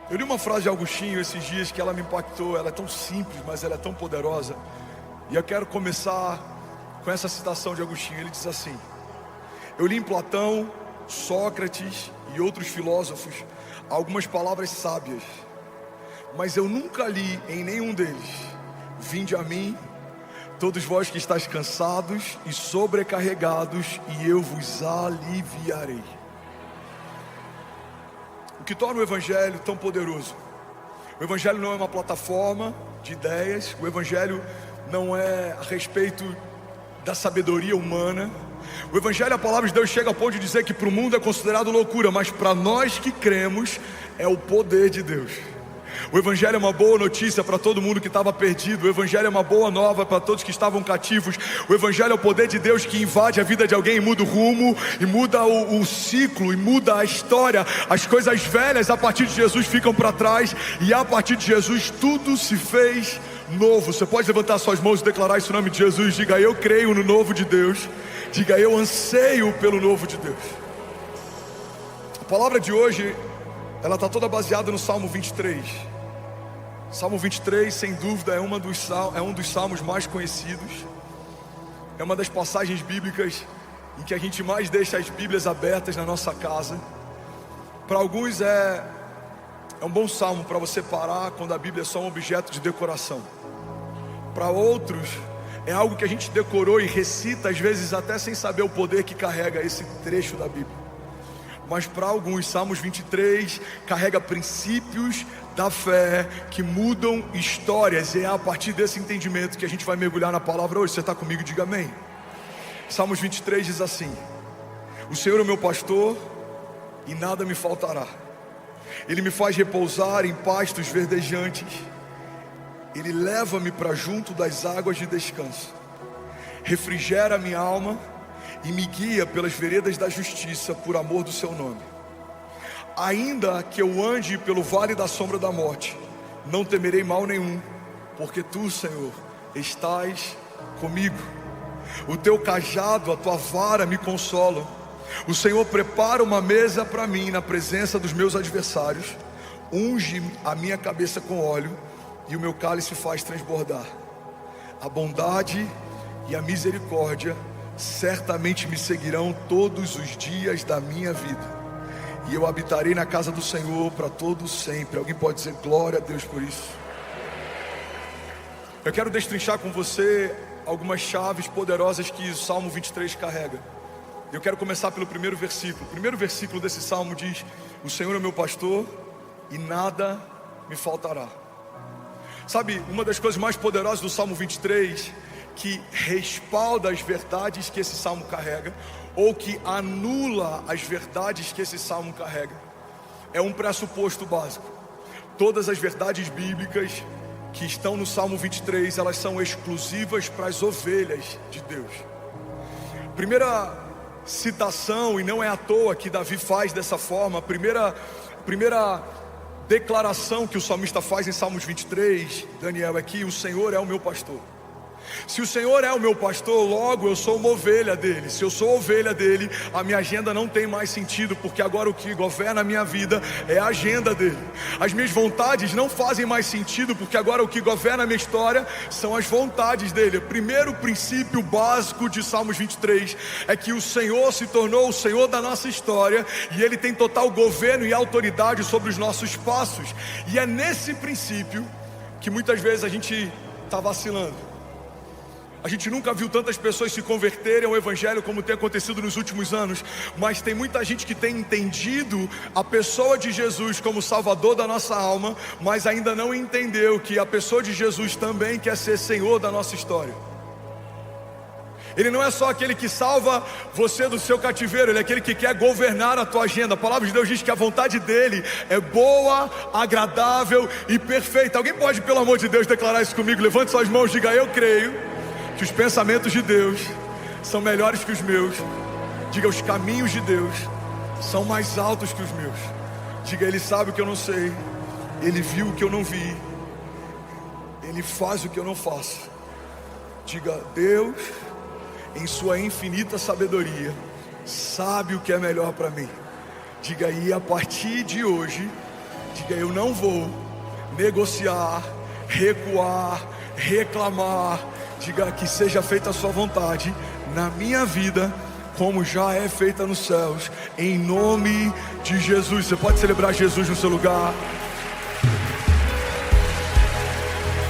Eu li uma frase de Agostinho esses dias que ela me impactou. Ela é tão simples, mas ela é tão poderosa. E eu quero começar com essa citação de Agostinho. Ele diz assim: eu li em Platão, Sócrates e outros filósofos algumas palavras sábias, mas eu nunca li em nenhum deles: vinde a mim, todos vós que estáis cansados e sobrecarregados, e eu vos aliviarei. O que torna o Evangelho tão poderoso? O Evangelho não é uma plataforma de ideias. O Evangelho não é a respeito da sabedoria humana. O Evangelho, a palavra de Deus chega ao ponto de dizer que para o mundo é considerado loucura, mas para nós que cremos é o poder de Deus. O Evangelho é uma boa notícia para todo mundo que estava perdido. O Evangelho é uma boa nova para todos que estavam cativos. O Evangelho é o poder de Deus que invade a vida de alguém e muda o rumo, e muda o ciclo, e muda a história. As coisas velhas a partir de Jesus ficam para trás, e a partir de Jesus tudo se fez novo. Você pode levantar suas mãos e declarar isso em nome de Jesus. Diga: eu creio no novo de Deus. Diga: eu anseio pelo novo de Deus. A palavra de hoje, ela está toda baseada no Salmo 23. Salmo 23, sem dúvida, é um dos salmos mais conhecidos. É uma das passagens bíblicas em que a gente mais deixa as Bíblias abertas na nossa casa. Para alguns é um bom salmo para você parar quando a Bíblia é só um objeto de decoração. Para outros é algo que a gente decorou e recita, às vezes até sem saber o poder que carrega esse trecho da Bíblia. Mas para alguns, Salmos 23 carrega princípios da fé que mudam histórias. E é a partir desse entendimento que a gente vai mergulhar na palavra hoje. Você está comigo? Diga amém. Salmos 23 diz assim: o Senhor é o meu pastor e nada me faltará. Ele me faz repousar em pastos verdejantes. Ele leva-me para junto das águas de descanso. Refrigera a minha alma e me guia pelas veredas da justiça, por amor do seu nome. Ainda que eu ande pelo vale da sombra da morte, não temerei mal nenhum, porque tu, Senhor, estás comigo. O teu cajado, a tua vara me consolam. O Senhor prepara uma mesa para mim na presença dos meus adversários. Unge a minha cabeça com óleo e o meu cálice faz transbordar. A bondade e a misericórdia certamente me seguirão todos os dias da minha vida, e eu habitarei na casa do Senhor para todo sempre. Alguém pode dizer glória a Deus por isso? Eu quero destrinchar com você algumas chaves poderosas que o Salmo 23 carrega. Eu quero começar pelo primeiro versículo. O primeiro versículo desse salmo diz: o Senhor é o meu pastor e nada me faltará. Sabe, uma das coisas mais poderosas do Salmo 23, que respalda as verdades que esse salmo carrega, ou que anula as verdades que esse salmo carrega, é um pressuposto básico. Todas as verdades bíblicas que estão no Salmo 23, elas são exclusivas para as ovelhas de Deus. Primeira citação, e não é à toa que Davi faz dessa forma, a primeira declaração que o salmista faz em Salmos 23, Daniel, é que o Senhor é o meu pastor. Se o Senhor é o meu pastor, logo eu sou uma ovelha dele. Se eu sou ovelha dele, a minha agenda não tem mais sentido, porque agora o que governa a minha vida é a agenda dele. As minhas vontades não fazem mais sentido, porque agora o que governa a minha história são as vontades dele. O primeiro princípio básico de Salmos 23 é que o Senhor se tornou o Senhor da nossa história, e ele tem total governo e autoridade sobre os nossos passos. E é nesse princípio que muitas vezes a gente está vacilando. A gente nunca viu tantas pessoas se converterem ao Evangelho como tem acontecido nos últimos anos, mas tem muita gente que tem entendido a pessoa de Jesus como Salvador da nossa alma, mas ainda não entendeu que a pessoa de Jesus também quer ser Senhor da nossa história. Ele não é só aquele que salva você do seu cativeiro, ele é aquele que quer governar a tua agenda. A palavra de Deus diz que a vontade dele é boa, agradável e perfeita. Alguém pode, pelo amor de Deus, declarar isso comigo? Levante suas mãos e diga: eu creio que os pensamentos de Deus são melhores que os meus. Diga: os caminhos de Deus são mais altos que os meus. Diga: ele sabe o que eu não sei, ele viu o que eu não vi, ele faz o que eu não faço. Diga: Deus, em sua infinita sabedoria, sabe o que é melhor para mim. Diga: e a partir de hoje Diga: eu não vou negociar, recuar, reclamar. Diga: que seja feita a sua vontade na minha vida, como já é feita nos céus, em nome de Jesus. Você pode celebrar Jesus no seu lugar.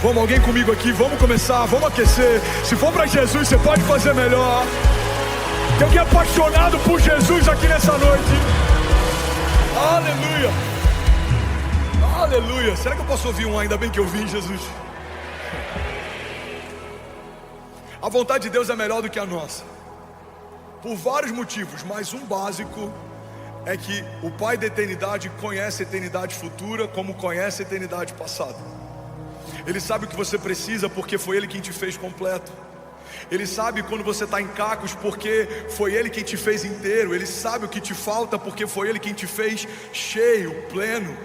Vamos, alguém comigo aqui, vamos começar, vamos aquecer. Se for para Jesus, você pode fazer melhor. Tem alguém apaixonado por Jesus aqui nessa noite? Aleluia, aleluia. Será que eu posso ouvir um ainda bem que eu vim, Jesus? A vontade de Deus é melhor do que a nossa, por vários motivos, mas um básico é que o Pai da eternidade conhece a eternidade futura como conhece a eternidade passada. Ele sabe o que você precisa porque foi Ele quem te fez completo. Ele sabe quando você está em cacos porque foi Ele quem te fez inteiro. Ele sabe o que te falta porque foi Ele quem te fez cheio, pleno.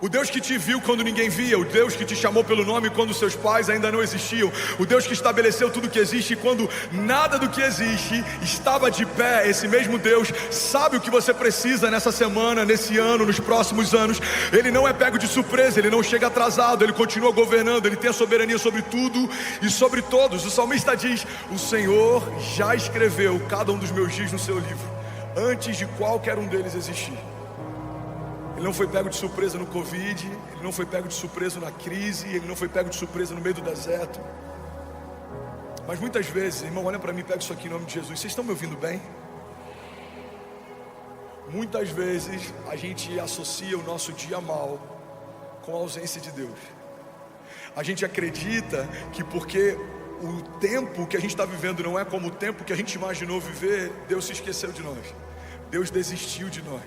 O Deus que te viu quando ninguém via, o Deus que te chamou pelo nome quando seus pais ainda não existiam, o Deus que estabeleceu tudo que existe quando nada do que existe estava de pé. Esse mesmo Deus sabe o que você precisa nessa semana, nesse ano, nos próximos anos. Ele não é pego de surpresa, Ele não chega atrasado, Ele continua governando, Ele tem a soberania sobre tudo e sobre todos. O salmista diz: o Senhor já escreveu cada um dos meus dias no seu livro, antes de qualquer um deles existir. Ele não foi pego de surpresa no Covid, Ele não foi pego de surpresa na crise, Ele não foi pego de surpresa no meio do deserto. Mas muitas vezes, irmão, olha para mim, pega isso aqui em nome de Jesus. Vocês estão me ouvindo bem? Muitas vezes a gente associa o nosso dia mal com a ausência de Deus. A gente acredita que porque o tempo que a gente está vivendo não é como o tempo que a gente imaginou viver, Deus se esqueceu de nós, Deus desistiu de nós.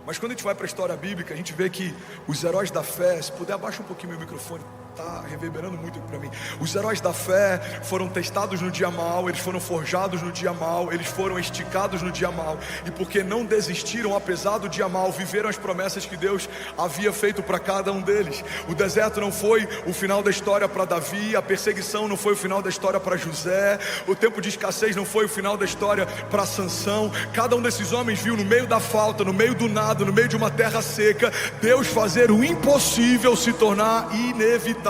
Mas quando a gente vai para a história bíblica, a gente vê que os heróis da fé, se puder abaixa um pouquinho meu microfone, está reverberando muito aqui para mim. Os heróis da fé foram testados no dia mal, eles foram forjados no dia mal, eles foram esticados no dia mal, e porque não desistiram apesar do dia mal, viveram as promessas que Deus havia feito para cada um deles. O deserto não foi o final da história para Davi, a perseguição não foi o final da história para José, o tempo de escassez não foi o final da história para Sansão. Cada um desses homens viu no meio da falta, no meio do nada, no meio de uma terra seca, Deus fazer o impossível se tornar inevitável.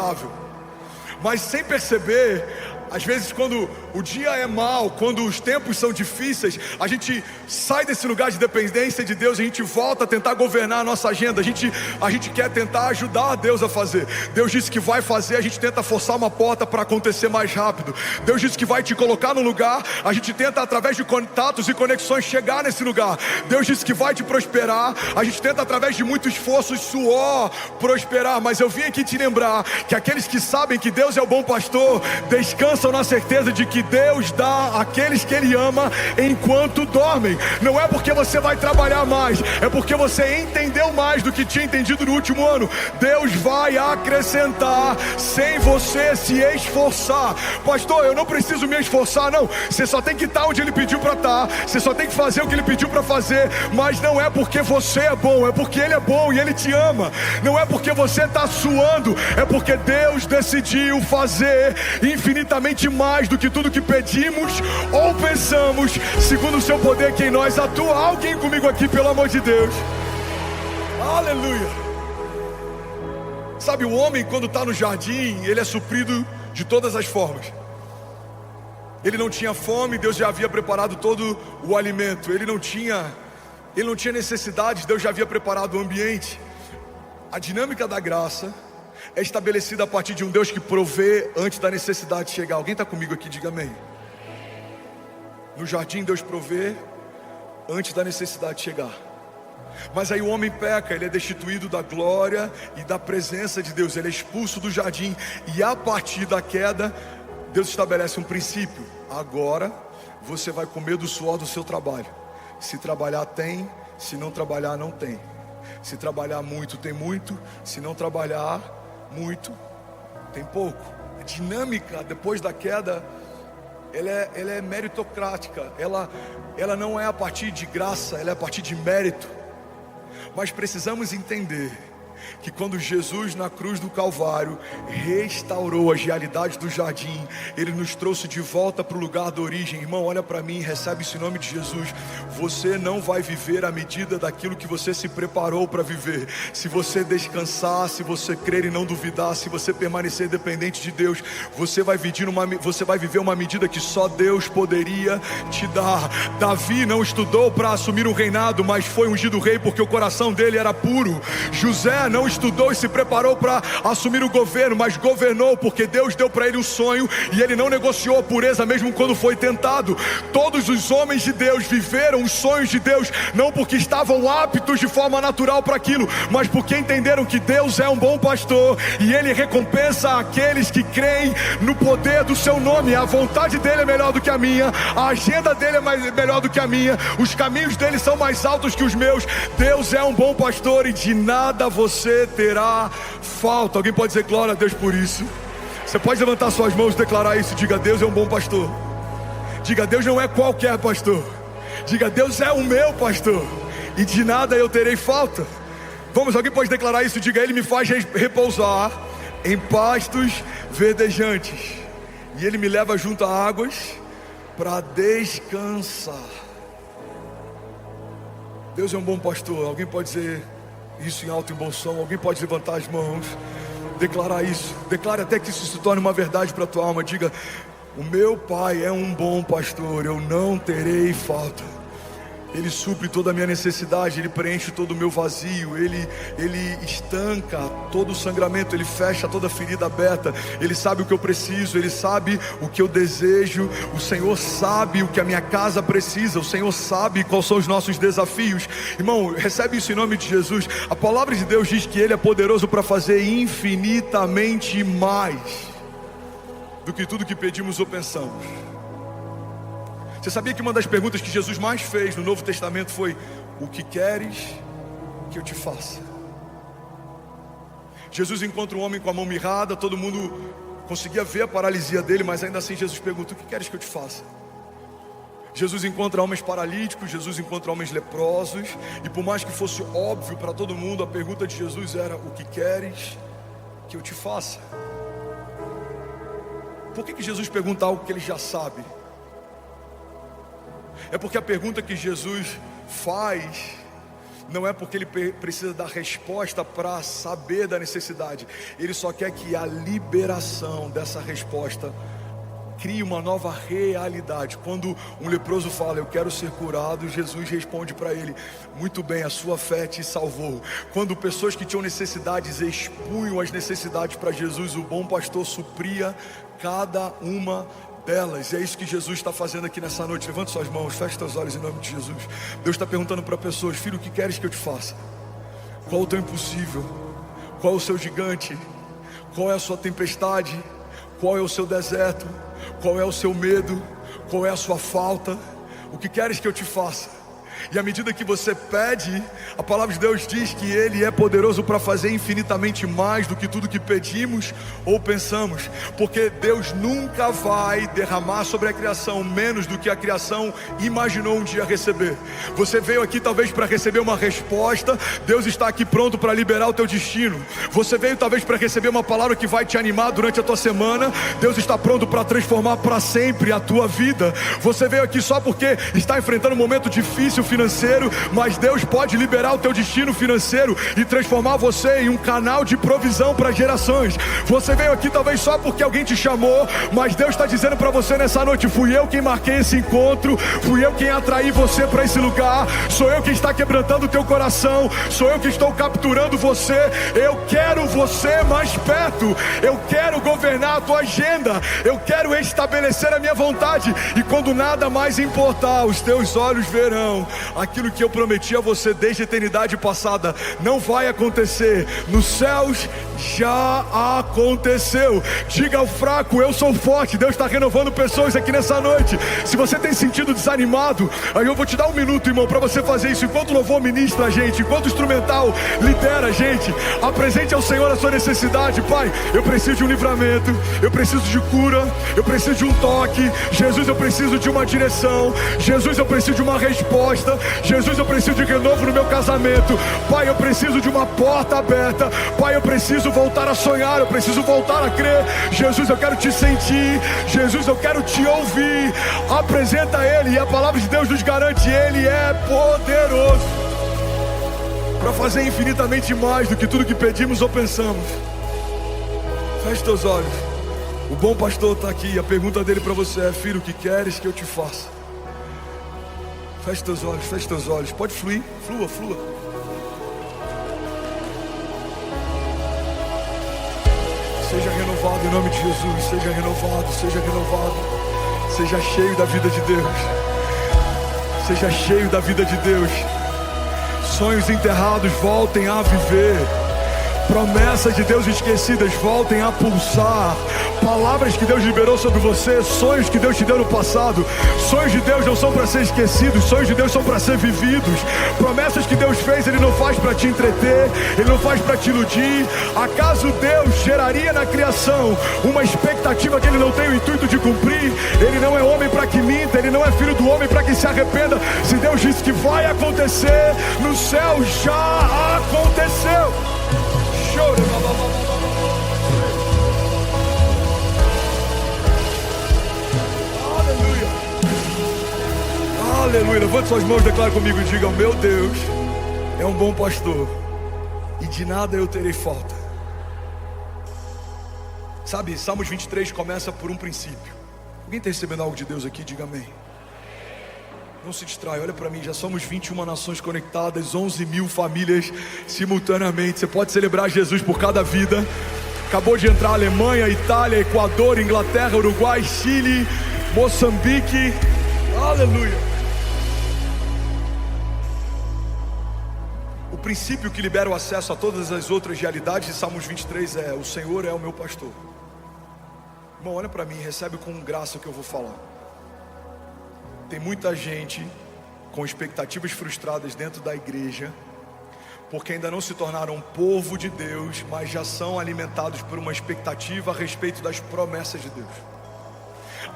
Mas sem perceber, às vezes quando o dia é mau, quando os tempos são difíceis, a gente sai desse lugar de dependência de Deus, a gente volta a tentar governar a nossa agenda, a gente quer tentar ajudar a Deus a fazer. Deus disse que vai fazer, a gente tenta forçar uma porta para acontecer mais rápido. Deus disse que vai te colocar no lugar, a gente tenta através de contatos e conexões chegar nesse lugar. Deus disse que vai te prosperar, a gente tenta através de muito esforço e suor prosperar. Mas eu vim aqui te lembrar que aqueles que sabem que Deus é o bom pastor, descansam na certeza de que Deus dá àqueles que Ele ama enquanto dormem. Não é porque você vai trabalhar mais, é porque você entendeu mais do que tinha entendido no último ano. Deus vai acrescentar sem você se esforçar. Pastor, eu não preciso me esforçar, não. Você só tem que estar onde Ele pediu para estar, você só tem que fazer o que Ele pediu para fazer. Mas não é porque você é bom, é porque Ele é bom e Ele te ama. Não é porque você está suando, é porque Deus decidiu fazer infinitamente mais do que tudo que pedimos ou pensamos, segundo o seu poder que em nós atua. Alguém comigo aqui, pelo amor de Deus. Aleluia. Sabe, o homem quando está no jardim, ele é suprido de todas as formas. Ele não tinha fome, Deus já havia preparado todo o alimento. Ele não tinha necessidade, Deus já havia preparado o ambiente. A dinâmica da graça é estabelecida a partir de um Deus que provê antes da necessidade chegar. Alguém está comigo aqui? Diga amém. No jardim Deus provê antes da necessidade chegar. Mas aí o homem peca, ele é destituído da glória e da presença de Deus. Ele é expulso do jardim. E a partir da queda, Deus estabelece um princípio. Agora você vai comer do suor do seu trabalho. Se trabalhar tem, se não trabalhar não tem. Se trabalhar muito tem muito, se não trabalhar muito tem pouco. A dinâmica depois da queda, ela é meritocrática. Ela não é a partir de graça, ela é a partir de mérito. Mas precisamos entender que quando Jesus na cruz do Calvário restaurou as realidades do jardim, Ele nos trouxe de volta para o lugar da origem. Irmão, olha para mim, recebe esse nome de Jesus. Você não vai viver à medida daquilo que você se preparou para viver. Se você descansar, se você crer e não duvidar, se você permanecer dependente de Deus, você vai viver uma medida que só Deus poderia te dar. Davi não estudou para assumir um reinado, mas foi ungido rei porque o coração dele era puro. José não estudou e se preparou para assumir o governo, mas governou porque Deus deu para ele um sonho e ele não negociou a pureza mesmo quando foi tentado. Todos os homens de Deus viveram os sonhos de Deus, não porque estavam aptos de forma natural para aquilo, mas porque entenderam que Deus é um bom pastor e Ele recompensa aqueles que creem no poder do seu nome. A vontade dele é melhor do que a minha, a agenda dele é melhor do que a minha, os caminhos dele são mais altos que os meus. Deus é um bom pastor e de nada você terá falta. Alguém pode dizer glória a Deus por isso? Você pode levantar suas mãos e declarar isso. Diga: Deus é um bom pastor. Diga: Deus não é qualquer pastor. Diga: Deus é o meu pastor e de nada eu terei falta. Vamos, alguém pode declarar isso? Diga: Ele me faz repousar em pastos verdejantes e Ele me leva junto a águas para descansar. Deus é um bom pastor. Alguém pode dizer isso em alto e bom som? Alguém pode levantar as mãos, declarar isso? Declare até que isso se torne uma verdade para a tua alma. Diga: o meu Pai é um bom pastor, eu não terei falta. Ele supre toda a minha necessidade, Ele preenche todo o meu vazio, Ele estanca todo o sangramento, Ele fecha toda a ferida aberta. Ele sabe o que eu preciso, Ele sabe o que eu desejo. O Senhor sabe o que a minha casa precisa, o Senhor sabe quais são os nossos desafios. Irmão, recebe isso em nome de Jesus. A palavra de Deus diz que Ele é poderoso para fazer infinitamente mais do que tudo que pedimos ou pensamos. Você sabia que uma das perguntas que Jesus mais fez no Novo Testamento foi: o que queres que eu te faça? Jesus encontra um homem com a mão mirrada, todo mundo conseguia ver a paralisia dele, mas ainda assim Jesus pergunta: o que queres que eu te faça? Jesus encontra homens paralíticos, Jesus encontra homens leprosos, e por mais que fosse óbvio para todo mundo, a pergunta de Jesus era: o que queres que eu te faça? Por que Jesus pergunta algo que ele já sabe? É porque a pergunta que Jesus faz não é porque ele precisa dar resposta para saber da necessidade. Ele só quer que a liberação dessa resposta crie uma nova realidade. Quando um leproso fala: eu quero ser curado, Jesus responde para ele: muito bem, a sua fé te salvou. Quando pessoas que tinham necessidades expunham as necessidades para Jesus, o bom pastor supria cada uma delas. E é isso que Jesus está fazendo aqui nessa noite. Levante suas mãos, feche seus olhos em nome de Jesus. Deus está perguntando para pessoas: filho, o que queres que eu te faça? Qual o teu impossível? Qual é o seu gigante? Qual é a sua tempestade? Qual é o seu deserto? Qual é o seu medo? Qual é a sua falta? O que queres que eu te faça? E à medida que você pede, a palavra de Deus diz que Ele é poderoso para fazer infinitamente mais do que tudo que pedimos ou pensamos. Porque Deus nunca vai derramar sobre a criação menos do que a criação imaginou um dia receber. Você veio aqui talvez para receber uma resposta, Deus está aqui pronto para liberar o teu destino. Você veio talvez para receber uma palavra que vai te animar durante a tua semana, Deus está pronto para transformar para sempre a tua vida. Você veio aqui só porque está enfrentando um momento difícil financeiro, mas Deus pode liberar o teu destino financeiro e transformar você em um canal de provisão para gerações. Você veio aqui talvez só porque alguém te chamou, mas Deus está dizendo para você nessa noite: fui eu quem marquei esse encontro, fui eu quem atraí você para esse lugar, sou eu quem está quebrantando o teu coração, sou eu que estou capturando você. Eu quero você mais perto, eu quero governar a tua agenda, eu quero estabelecer a minha vontade, e quando nada mais importar, os teus olhos verão aquilo que eu prometi a você desde a eternidade passada. Não vai acontecer, nos céus já aconteceu. Diga ao fraco: eu sou forte. Deus está renovando pessoas aqui nessa noite. Se você tem sentido desanimado, aí eu vou te dar um minuto, irmão, para você fazer isso. Enquanto o louvor ministra a gente, enquanto o instrumental lidera a gente, apresente ao Senhor a sua necessidade. Pai, eu preciso de um livramento, eu preciso de cura, eu preciso de um toque. Jesus, eu preciso de uma direção. Jesus, eu preciso de uma resposta. resposta. Jesus, eu preciso de renovo no meu casamento. Pai, eu preciso de uma porta aberta. Pai, eu preciso voltar a sonhar, eu preciso voltar a crer. Jesus, eu quero te sentir. Jesus, eu quero te ouvir. Apresenta Ele, e a palavra de Deus nos garante: Ele é poderoso para fazer infinitamente mais do que tudo que pedimos ou pensamos. Feche teus olhos. O bom pastor está aqui. A pergunta dele para você é: filho, o que queres que eu te faça? Feche teus olhos, feche teus olhos. Pode fluir, flua, flua. Seja renovado em nome de Jesus. Seja renovado, seja renovado. Seja cheio da vida de Deus. Seja cheio da vida de Deus. Sonhos enterrados voltem a viver. Promessas de Deus esquecidas voltem a pulsar. Palavras que Deus liberou sobre você. Sonhos que Deus te deu no passado. Sonhos de Deus não são para ser esquecidos. Sonhos de Deus são para ser vividos. Promessas que Deus fez, Ele não faz para te entreter. Ele não faz para te iludir. Acaso Deus geraria na criação uma expectativa que Ele não tem o intuito de cumprir? Ele não é homem para que minta. Ele não é filho do homem para que se arrependa. Se Deus disse que vai acontecer, no céu já aconteceu. Aleluia. Aleluia. Levante suas mãos, declare comigo e diga: meu Deus é um bom pastor e de nada eu terei falta. Sabe, Salmos 23 começa por um princípio. Alguém está recebendo algo de Deus aqui? Diga amém. Não se distrai, olha para mim, já somos 21 nações conectadas, 11 mil famílias simultaneamente. Você pode celebrar Jesus por cada vida. Acabou de entrar Alemanha, Itália, Equador, Inglaterra, Uruguai, Chile, Moçambique. Aleluia. O princípio que libera o acesso a todas as outras realidades de Salmos 23 é: o Senhor é o meu pastor. Irmão, olha para mim, recebe com graça o que eu vou falar. Tem muita gente com expectativas frustradas dentro da igreja, porque ainda não se tornaram povo de Deus, mas já são alimentados por uma expectativa a respeito das promessas de Deus.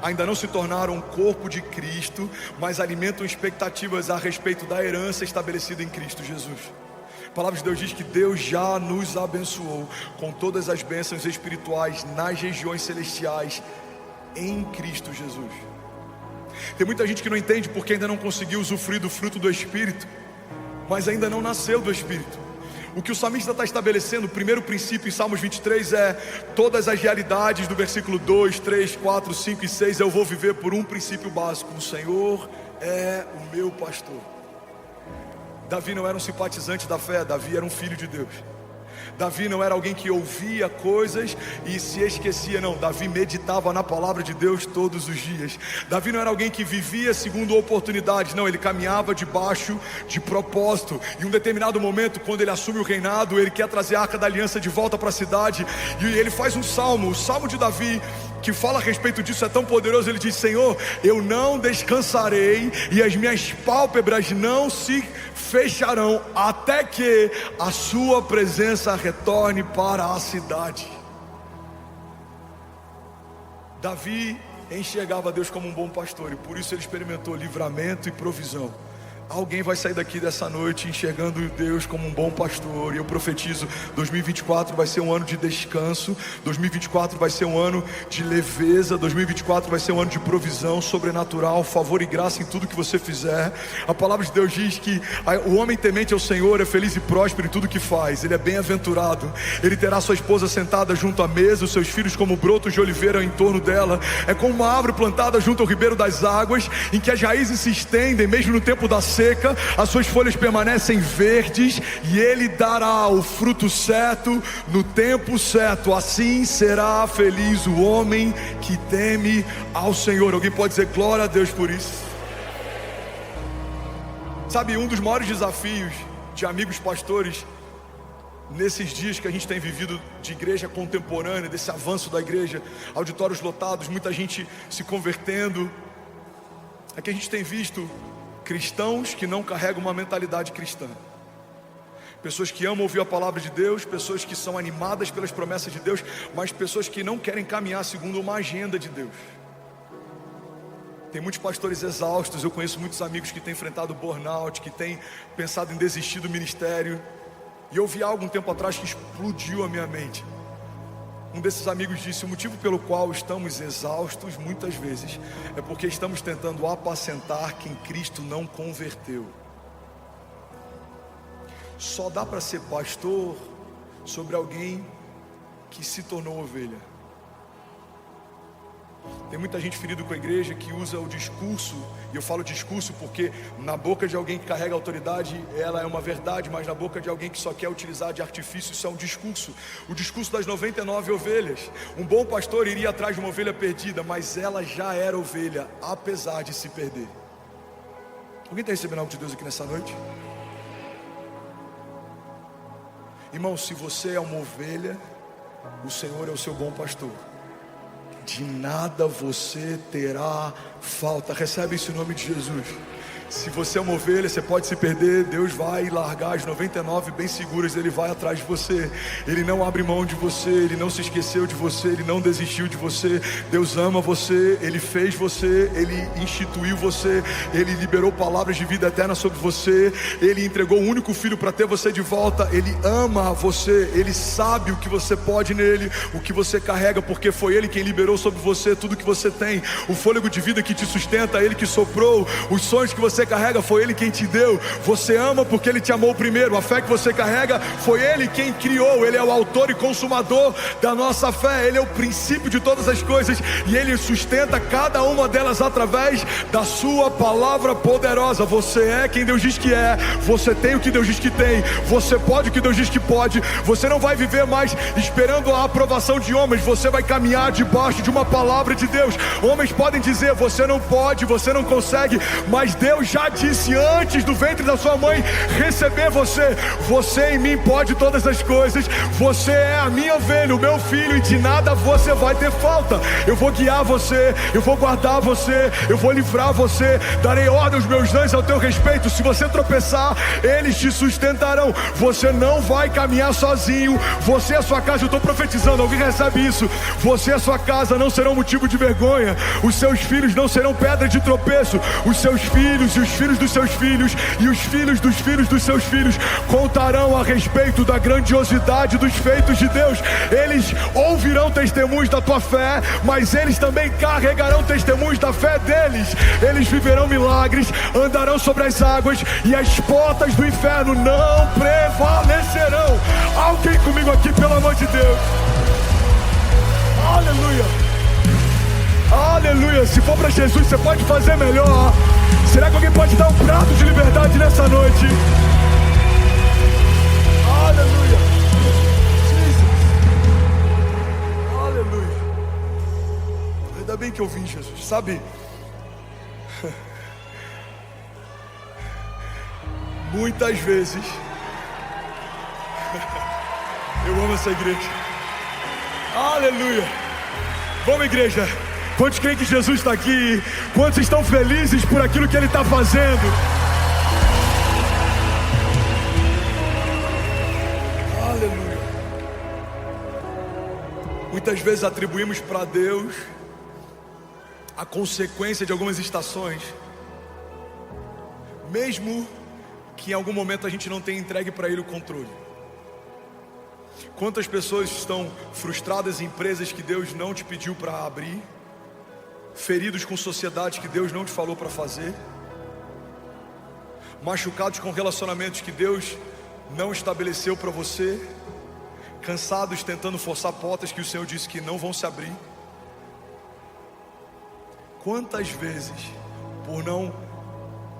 Ainda não se tornaram corpo de Cristo, mas alimentam expectativas a respeito da herança estabelecida em Cristo Jesus. A palavra de Deus diz que Deus já nos abençoou com todas as bênçãos espirituais nas regiões celestiais em Cristo Jesus. Tem muita gente que não entende porque ainda não conseguiu usufruir do fruto do Espírito, mas ainda não nasceu do Espírito. O que o salmista está estabelecendo, o primeiro princípio em Salmos 23 é: todas as realidades do versículo 2, 3, 4, 5 e 6 eu vou viver por um princípio básico: o Senhor é o meu pastor. Davi não era um simpatizante da fé, Davi era um filho de Deus. Davi não era alguém que ouvia coisas e se esquecia, não. Davi meditava na palavra de Deus todos os dias. Davi não era alguém que vivia segundo oportunidades, não. Ele caminhava debaixo de propósito. Em um determinado momento, quando ele assume o reinado, ele quer trazer a Arca da Aliança de volta para a cidade, e ele faz um salmo, o Salmo de Davi, que fala a respeito disso, é tão poderoso. Ele diz: Senhor, eu não descansarei e as minhas pálpebras não se fecharão até que a sua presença retorne para a cidade. Davi enxergava Deus como um bom pastor, e por isso ele experimentou livramento e provisão. Alguém vai sair daqui dessa noite enxergando Deus como um bom pastor, e eu profetizo: 2024 vai ser um ano de descanso, 2024 vai ser um ano de leveza, 2024 vai ser um ano de provisão sobrenatural, favor e graça em tudo que você fizer. A palavra de Deus diz que o homem temente ao Senhor é feliz e próspero em tudo que faz. Ele é bem-aventurado, ele terá sua esposa sentada junto à mesa, os seus filhos como brotos de oliveira em torno dela. É como uma árvore plantada junto ao ribeiro das águas, em que as raízes se estendem mesmo no tempo da seca, as suas folhas permanecem verdes, e ele dará o fruto certo no tempo certo. Assim será feliz o homem que teme ao Senhor. Alguém pode dizer glória a Deus por isso? Sabe, um dos maiores desafios de amigos pastores nesses dias que a gente tem vivido de igreja contemporânea, desse avanço da igreja, auditórios lotados, muita gente se convertendo, é que a gente tem visto cristãos que não carregam uma mentalidade cristã. Pessoas que amam ouvir a palavra de Deus, pessoas que são animadas pelas promessas de Deus, mas pessoas que não querem caminhar segundo uma agenda de Deus. Tem muitos pastores exaustos, eu conheço muitos amigos que têm enfrentado burnout, que têm pensado em desistir do ministério. E eu vi algo um tempo atrás que explodiu a minha mente. Um desses amigos disse: o motivo pelo qual estamos exaustos muitas vezes é porque estamos tentando apacentar quem Cristo não converteu. Só dá para ser pastor sobre alguém que se tornou ovelha. Tem muita gente ferida com a igreja que usa o discurso, e eu falo discurso porque na boca de alguém que carrega autoridade ela é uma verdade, mas na boca de alguém que só quer utilizar de artifício, isso é um discurso. O discurso das 99 ovelhas. Um bom pastor iria atrás de uma ovelha perdida, mas ela já era ovelha, apesar de se perder. Alguém está recebendo algo de Deus aqui nessa noite? Irmão, se você é uma ovelha, o Senhor é o seu bom pastor. De nada você terá falta. Recebe isso em nome de Jesus. Se você é uma ovelha, você pode se perder, Deus vai largar as 99 bem seguras. Ele vai atrás de você. Ele não abre mão de você. Ele não se esqueceu de você. Ele não desistiu de você. Deus ama você. Ele fez você. Ele instituiu você. Ele liberou palavras de vida eterna sobre você. Ele entregou o único filho para ter você de volta. Ele ama você. Ele sabe o que você pode nele, o que você carrega, porque foi Ele quem liberou sobre você tudo que você tem. O fôlego de vida que te sustenta, Ele que soprou. Os sonhos que você carrega, foi Ele quem te deu. Você ama porque Ele te amou primeiro. A fé que você carrega, foi Ele quem criou. Ele é o autor e consumador da nossa fé. Ele é o princípio de todas as coisas, e Ele sustenta cada uma delas através da sua palavra poderosa. Você é quem Deus diz que é. Você tem o que Deus diz que tem. Você pode o que Deus diz que pode. Você não vai viver mais esperando a aprovação de homens. Você vai caminhar debaixo de uma palavra de Deus. Homens podem dizer: você não pode, você não consegue, mas Deus já disse antes do ventre da sua mãe receber você: você em mim pode todas as coisas. Você é a minha ovelha, o meu filho, e de nada você vai ter falta. Eu vou guiar você, eu vou guardar você, eu vou livrar você, darei ordem aos meus anjos ao teu respeito. Se você tropeçar, eles te sustentarão. Você não vai caminhar sozinho. Você e a sua casa, eu estou profetizando, alguém recebe isso? Você e a sua casa não serão motivo de vergonha. Os seus filhos não serão pedra de tropeço. Os seus filhos e os filhos dos seus filhos e os filhos dos seus filhos contarão a respeito da grandiosidade dos feitos de Deus. Eles ouvirão testemunhos da tua fé, mas eles também carregarão testemunhos da fé deles. Eles viverão milagres, andarão sobre as águas, e as portas do inferno não prevalecerão. Alguém comigo aqui, pelo amor de Deus? Aleluia, aleluia. Se for para Jesus, você pode fazer melhor. Será que alguém pode dar um prato de liberdade nessa noite? Aleluia, Jesus. Aleluia. Ainda bem que eu vim, Jesus. Sabe, muitas vezes eu amo essa igreja. Aleluia. Vamos, igreja. Quantos creem que Jesus está aqui? Quantos estão felizes por aquilo que Ele está fazendo? Aleluia. Muitas vezes atribuímos para Deus a consequência de algumas estações, mesmo que em algum momento a gente não tenha entregue para Ele o controle. Quantas pessoas estão frustradas em empresas que Deus não te pediu para abrir, feridos com sociedade que Deus não te falou para fazer, machucados com relacionamentos que Deus não estabeleceu para você, cansados tentando forçar portas que o Senhor disse que não vão se abrir. Quantas vezes, por não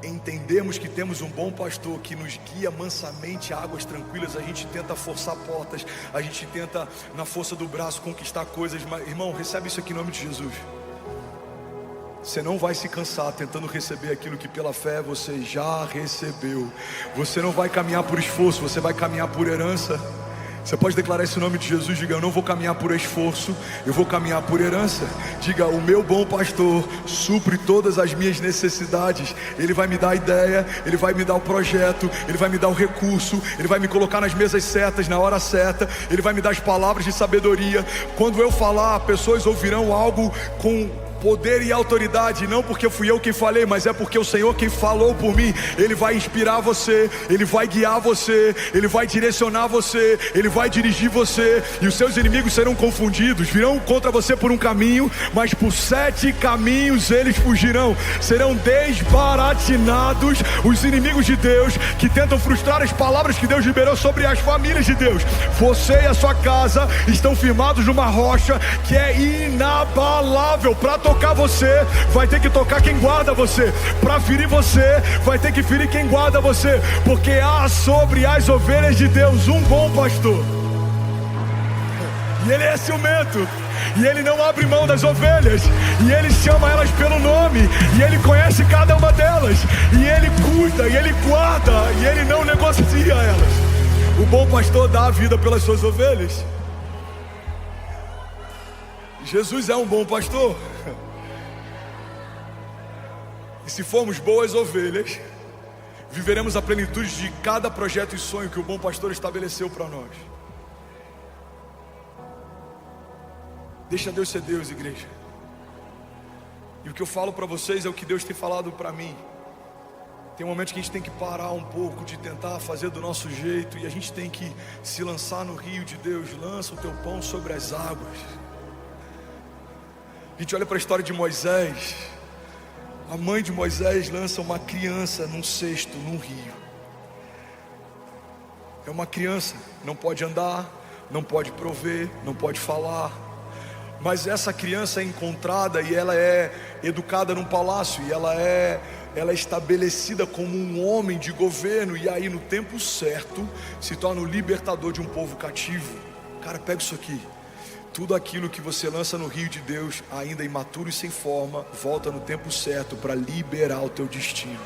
entendermos que temos um bom pastor que nos guia mansamente a águas tranquilas, a gente tenta forçar portas, a gente tenta na força do braço conquistar coisas. Mas, irmão, recebe isso aqui em nome de Jesus. Você não vai se cansar tentando receber aquilo que pela fé você já recebeu. Você não vai caminhar por esforço, você vai caminhar por herança. Você pode declarar esse nome de Jesus. Diga: eu não vou caminhar por esforço, eu vou caminhar por herança. Diga: o meu bom pastor supre todas as minhas necessidades. Ele vai me dar a ideia, Ele vai me dar o projeto, Ele vai me dar o recurso, Ele vai me colocar nas mesas certas, na hora certa. Ele vai me dar as palavras de sabedoria. Quando eu falar, pessoas ouvirão algo com poder e autoridade, não porque fui eu quem falei, mas é porque o Senhor quem falou por mim. Ele vai inspirar você, Ele vai guiar você, Ele vai direcionar você, Ele vai dirigir você, e os seus inimigos serão confundidos, virão contra você por um caminho, mas por 7 caminhos eles fugirão. Serão desbaratinados os inimigos de Deus que tentam frustrar as palavras que Deus liberou sobre as famílias de Deus. Você e a sua casa estão firmados numa rocha que é inabalável. Para tocar você, vai ter que tocar quem guarda você. Para ferir você, vai ter que ferir quem guarda você. Porque há sobre as ovelhas de Deus um bom pastor, e ele é ciumento, e ele não abre mão das ovelhas, e ele chama elas pelo nome, e ele conhece cada uma delas, e ele cuida, e ele guarda, e ele não negocia elas. O bom pastor dá a vida pelas suas ovelhas. Jesus é um bom pastor. E se formos boas ovelhas, viveremos a plenitude de cada projeto e sonho que o bom pastor estabeleceu para nós. Deixa Deus ser Deus, igreja. E o que eu falo para vocês é o que Deus tem falado para mim. Tem momentos que a gente tem que parar um pouco de tentar fazer do nosso jeito, e a gente tem que se lançar no rio de Deus. Lança o teu pão sobre as águas. A gente olha para a história de Moisés. A mãe de Moisés lança uma criança num cesto, num rio. É uma criança, não pode andar, não pode prover, não pode falar. Mas essa criança é encontrada e ela é educada num palácio, e ela é estabelecida como um homem de governo, e aí no tempo certo se torna o libertador de um povo cativo. Cara, pega isso aqui. Tudo aquilo que você lança no rio de Deus, ainda imaturo e sem forma, volta no tempo certo para liberar o teu destino.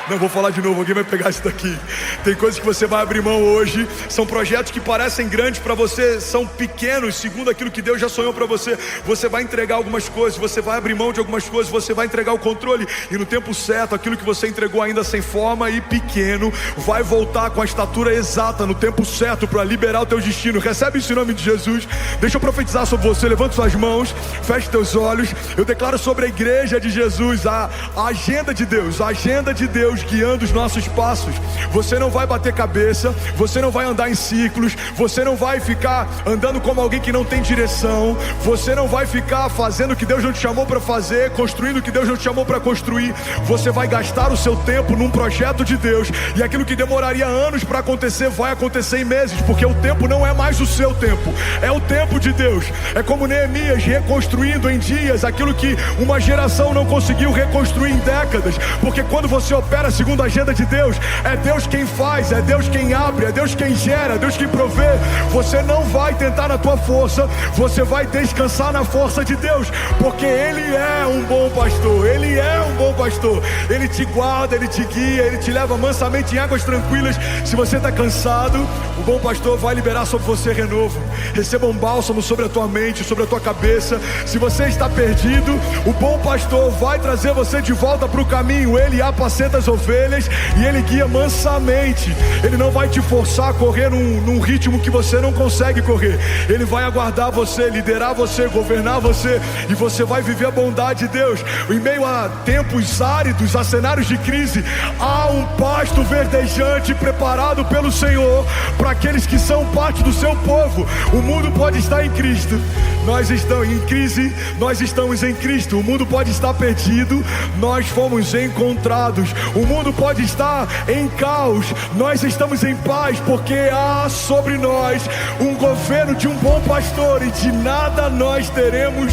Não, vou falar de novo, alguém vai pegar isso daqui. Tem coisas que você vai abrir mão hoje. São projetos que parecem grandes para você, são pequenos segundo aquilo que Deus já sonhou para você. Você vai entregar algumas coisas, você vai abrir mão de algumas coisas, você vai entregar o controle, e no tempo certo, aquilo que você entregou ainda sem forma e pequeno, vai voltar com a estatura exata no tempo certo para liberar o teu destino. Recebe isso em nome de Jesus. Deixa eu profetizar sobre você. Levanta suas mãos, feche teus olhos. Eu declaro sobre a igreja de Jesus a agenda de Deus, a agenda de Deus guiando os nossos passos. Você não vai bater cabeça, você não vai andar em ciclos, você não vai ficar andando como alguém que não tem direção, você não vai ficar fazendo o que Deus não te chamou para fazer, construindo o que Deus não te chamou para construir. Você vai gastar o seu tempo num projeto de Deus, e aquilo que demoraria anos para acontecer vai acontecer em meses, porque o tempo não é mais o seu tempo, é o tempo de Deus. É como Neemias reconstruindo em dias aquilo que uma geração não conseguiu reconstruir em décadas, porque quando você opera segundo a agenda de Deus, é Deus quem faz, é Deus quem abre, é Deus quem gera, é Deus quem provê. Você não vai tentar na tua força, você vai descansar na força de Deus, porque Ele é um bom pastor, Ele é um bom pastor. Ele te guarda, Ele te guia, Ele te leva mansamente em águas tranquilas. Se você está cansado, o bom pastor vai liberar sobre você renovo. Receba um bálsamo sobre a tua mente, sobre a tua cabeça. Se você está perdido, o bom pastor vai trazer você de volta para o caminho. Ele apacenta as ovelhas e Ele guia mansamente. Ele não vai te forçar a correr num ritmo que você não consegue correr. Ele vai aguardar você, liderar você, governar você, e você vai viver a bondade de Deus. Em meio a tempos áridos, a cenários de crise, há um pasto verdejante preparado pelo Senhor para aqueles que são parte do seu povo. O mundo pode estar em Cristo, nós estamos em crise, nós estamos em Cristo. O mundo pode estar perdido, nós fomos encontrados. O mundo pode estar em caos, nós estamos em paz, porque há sobre nós um governo de um bom pastor, e de nada nós teremos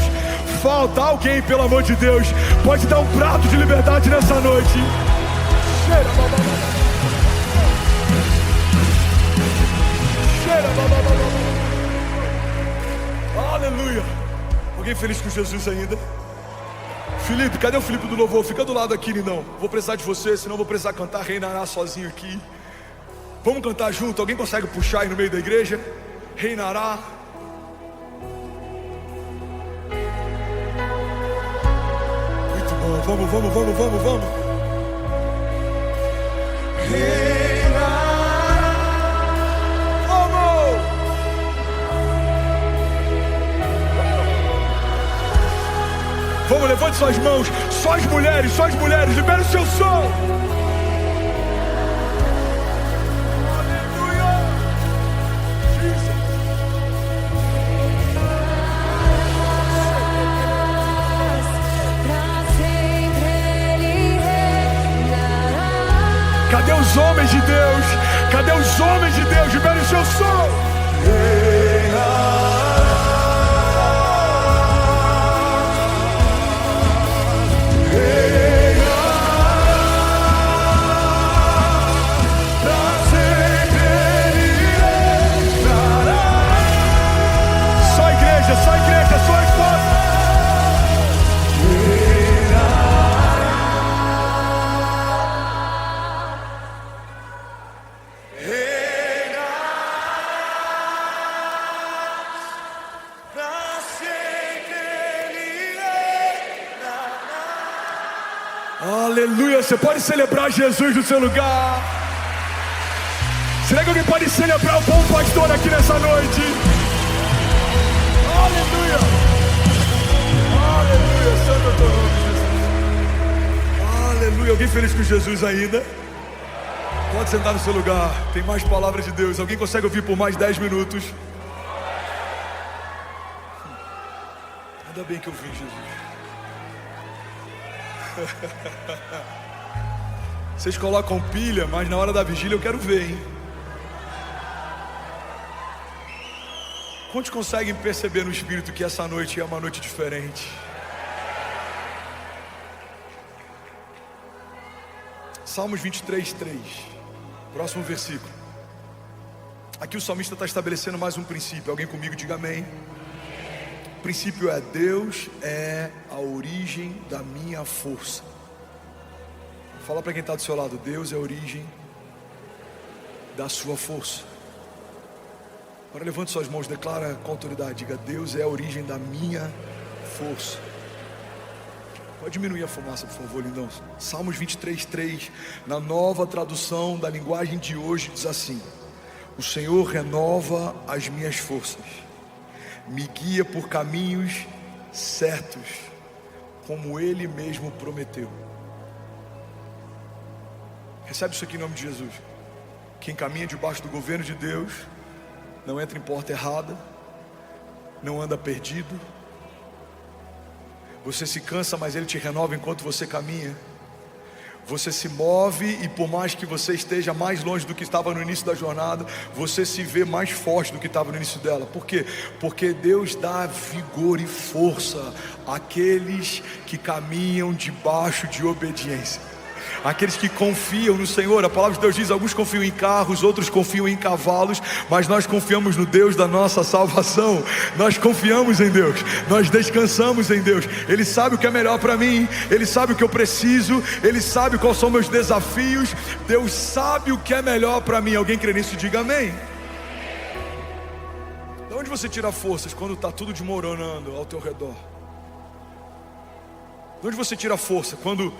falta. Alguém, pelo amor de Deus, pode dar um prato de liberdade nessa noite? Aleluia. Alguém feliz com Jesus ainda? Felipe, cadê o Felipe do louvor? Fica do lado aqui, lindão. Vou precisar de você, senão vou precisar cantar Reinará sozinho aqui. Vamos cantar junto? Alguém consegue puxar aí no meio da igreja? Reinará. Muito bom, vamos. Reinará. Vamos! Vamos, levante suas mãos. Só as mulheres, libera o seu som. Cadê os homens de Deus? Cadê os homens de Deus? Libera o seu som. Só igreja, só esposa. Aleluia, você pode celebrar Jesus no seu lugar. Será que alguém pode celebrar o bom pastor aqui nessa noite? Aleluia, aleluia, santo é teu nome, Jesus. Aleluia, alguém feliz com Jesus ainda? Pode sentar no seu lugar, tem mais palavras de Deus. Alguém consegue ouvir por mais 10 minutos? Ainda bem que eu vim, Jesus. Vocês colocam pilha, mas na hora da vigília eu quero ver, hein? Quantos conseguem perceber no Espírito que essa noite é uma noite diferente? Salmos 23:3, próximo versículo. Aqui o salmista está estabelecendo mais um princípio. Alguém comigo diga amém. O princípio é: Deus é a origem da minha força. Fala para quem está do seu lado: Deus é a origem da sua força. Agora levante suas mãos, declara com autoridade, diga: Deus é a origem da minha força. Pode diminuir a fumaça, por favor, lindão. Salmos 23:3, na nova tradução da linguagem de hoje, diz assim: o Senhor renova as minhas forças, me guia por caminhos certos, como Ele mesmo prometeu. Recebe isso aqui em nome de Jesus. Quem caminha debaixo do governo de Deus não entra em porta errada, não anda perdido. Você se cansa, mas Ele te renova enquanto você caminha. Você se move e por mais que você esteja mais longe do que estava no início da jornada, você se vê mais forte do que estava no início dela. Por quê? Porque Deus dá vigor e força àqueles que caminham debaixo de obediência. Aqueles que confiam no Senhor. A palavra de Deus diz: alguns confiam em carros, outros confiam em cavalos, mas nós confiamos no Deus da nossa salvação. Nós confiamos em Deus, nós descansamos em Deus. Ele sabe o que é melhor para mim, Ele sabe o que eu preciso, Ele sabe quais são meus desafios. Deus sabe o que é melhor para mim. Alguém crê nisso? Diga amém. De onde você tira forças quando está tudo desmoronando ao teu redor? De onde você tira força quando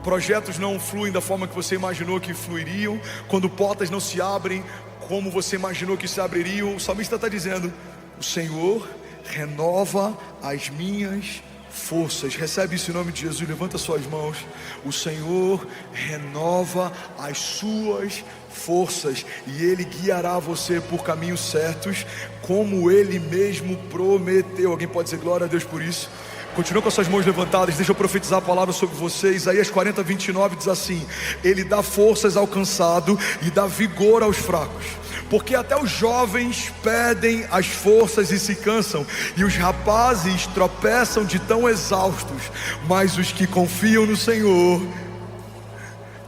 projetos não fluem da forma que você imaginou que fluiriam, quando portas não se abrem como você imaginou que se abririam? O salmista está dizendo: o Senhor renova as minhas forças. Recebe isso em nome de Jesus, levanta suas mãos. O Senhor renova as suas forças e Ele guiará você por caminhos certos, como Ele mesmo prometeu. Alguém pode dizer glória a Deus por isso? Continua com as suas mãos levantadas, deixa eu profetizar a palavra sobre você. Isaías 40:29 diz assim: Ele dá forças ao cansado e dá vigor aos fracos. Porque até os jovens perdem as forças e se cansam, e os rapazes tropeçam de tão exaustos. Mas os que confiam no Senhor...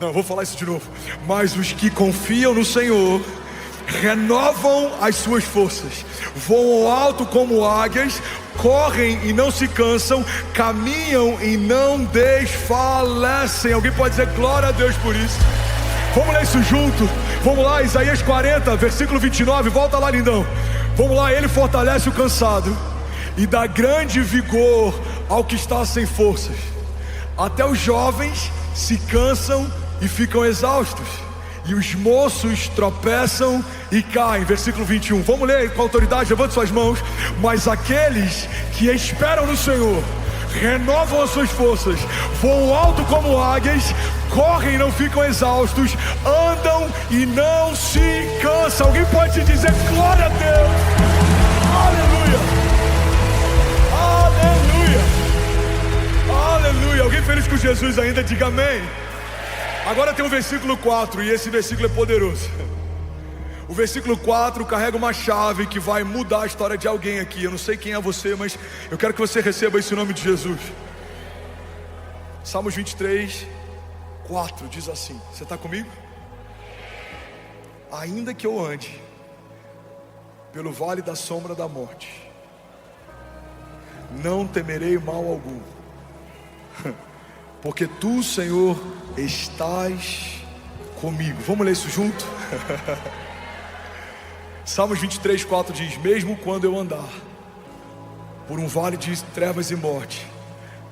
Não, eu vou falar isso de novo. Mas os que confiam no Senhor renovam as suas forças, voam alto como águias, correm e não se cansam, caminham e não desfalecem. Alguém pode dizer glória a Deus por isso? Vamos ler isso junto? Vamos lá, Isaías 40, versículo 29, volta lá, lindão. Vamos lá: Ele fortalece o cansado e dá grande vigor ao que está sem forças. Até os jovens se cansam e ficam exaustos, e os moços tropeçam e caem. Versículo 21, vamos ler com autoridade, levante suas mãos. Mas aqueles que esperam no Senhor renovam as suas forças, voam alto como águias, correm e não ficam exaustos, andam e não se cansam. Alguém pode dizer glória a Deus? Aleluia! Aleluia! Aleluia! Alguém feliz com Jesus ainda? Diga amém. Agora tem o versículo 4 e esse versículo é poderoso. O versículo 4 carrega uma chave que vai mudar a história de alguém aqui. Eu não sei quem é você, mas eu quero que você receba esse nome de Jesus. Salmos 23, 4 diz assim. Você está comigo? Ainda que eu ande pelo vale da sombra da morte, não temerei mal algum, porque tu, Senhor, estás comigo. Vamos ler isso junto? Salmos 23, 4 diz: mesmo quando eu andar por um vale de trevas e morte,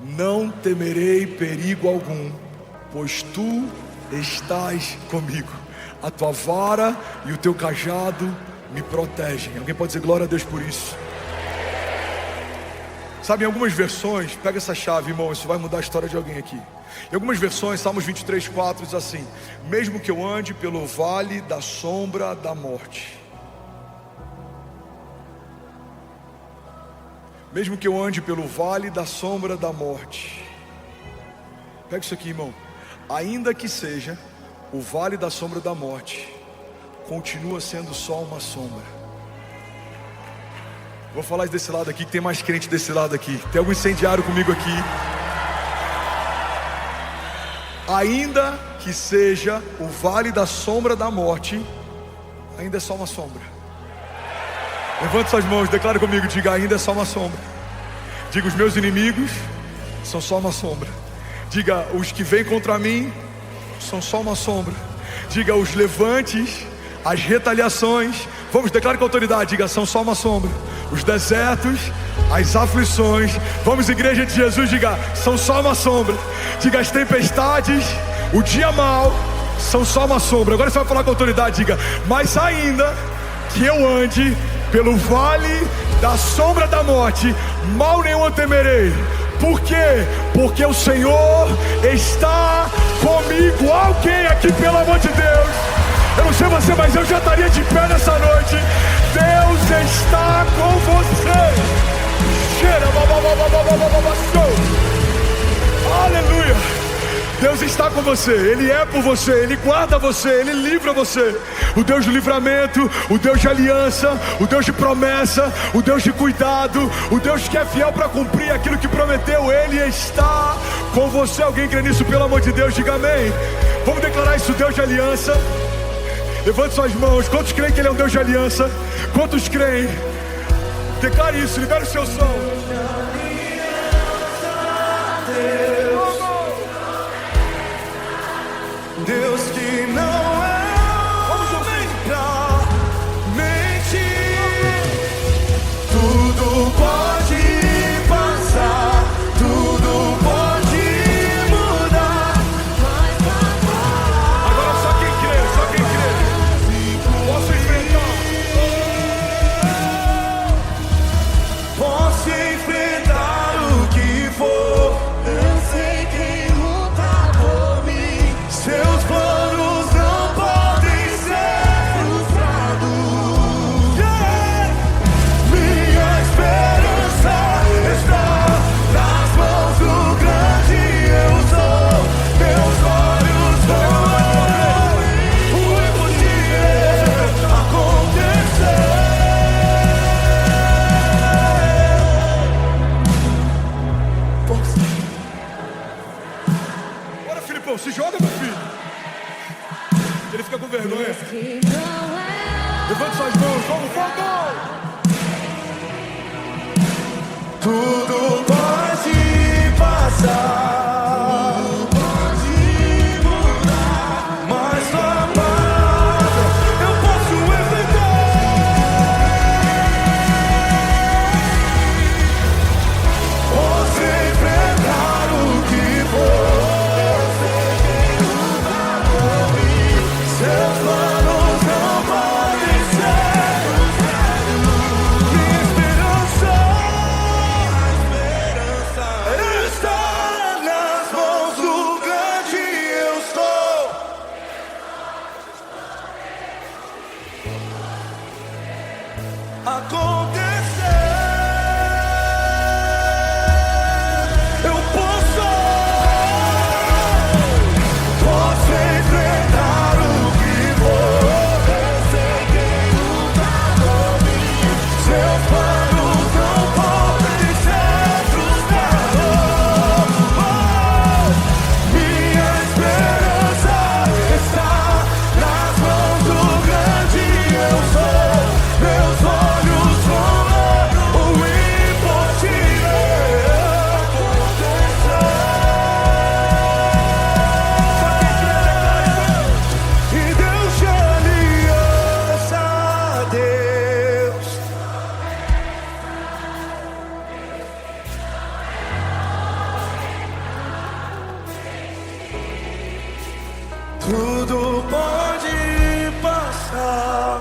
não temerei perigo algum, pois tu estás comigo. A tua vara e o teu cajado me protegem. Alguém pode dizer glória a Deus por isso? Sabe, em algumas versões, pega essa chave, irmão, isso vai mudar a história de alguém aqui. Em algumas versões, Salmos 23, 4 diz assim: mesmo que eu ande pelo vale da sombra da morte, mesmo que eu ande pelo vale da sombra da morte, pega isso aqui, irmão, ainda que seja o vale da sombra da morte, continua sendo só uma sombra. Vou falar desse lado aqui, que tem mais crente desse lado aqui. Tem algum incendiário comigo aqui? Ainda que seja o vale da sombra da morte, ainda é só uma sombra. Levante suas mãos, declare comigo, diga: ainda é só uma sombra. Diga: os meus inimigos são só uma sombra. Diga: os que vêm contra mim são só uma sombra. Diga: os levantes, as retaliações, vamos, declare com autoridade, diga: são só uma sombra. Os desertos, as aflições, vamos, igreja de Jesus, diga: são só uma sombra. Diga: as tempestades, o dia mau, são só uma sombra. Agora você vai falar com autoridade, diga: mas ainda que eu ande pelo vale da sombra da morte, mal nenhum eu temerei. Por quê? Porque o Senhor está comigo. Alguém aqui, pelo amor de Deus, eu não sei você, mas eu já estaria de pé nessa noite. Deus está com você. Aleluia. Deus está com você, Ele é por você, Ele guarda você, Ele livra você. O Deus do livramento, o Deus de aliança, o Deus de promessa, o Deus de cuidado, o Deus que é fiel para cumprir aquilo que prometeu, Ele está com você. Alguém crê nisso, pelo amor de Deus, diga amém. Vamos declarar isso, Deus de aliança. Levante suas mãos. Quantos creem que Ele é um Deus de aliança? Quantos creem? Declare isso, libera o seu som. Deus que não é homem pra mentir. Tudo pode passar, tudo pode mudar. Agora só quem crê, só quem crê. Posso enfrentar. Posso enfrentar o que for. Eu sei quem luta por mim. Seus planos não podem ser frustrados. Yeah. Minha esperança está nas mãos do grande eu sou. Meus olhos vão ver o impossível acontecer. Bora, Filipão, se joga, meu filho. Ele fica com vergonha. Levante suas mãos, vamos, fogo! Tudo pode passar, tudo pode mudar, mas sua palavra eu posso enfrentar. Posso enfrentar o que for. Seus planos não podem ser frustrados. Minha esperança Eu posso enfrentar o que for. Eu sei quem luta por mim. Seus planos não podem ser frustrados. Minha esperança está nas mãos do grande eu sou. Meus olhos vão ver o impossível acontecer. E Deus te aliança a Deus. Tudo pode passar.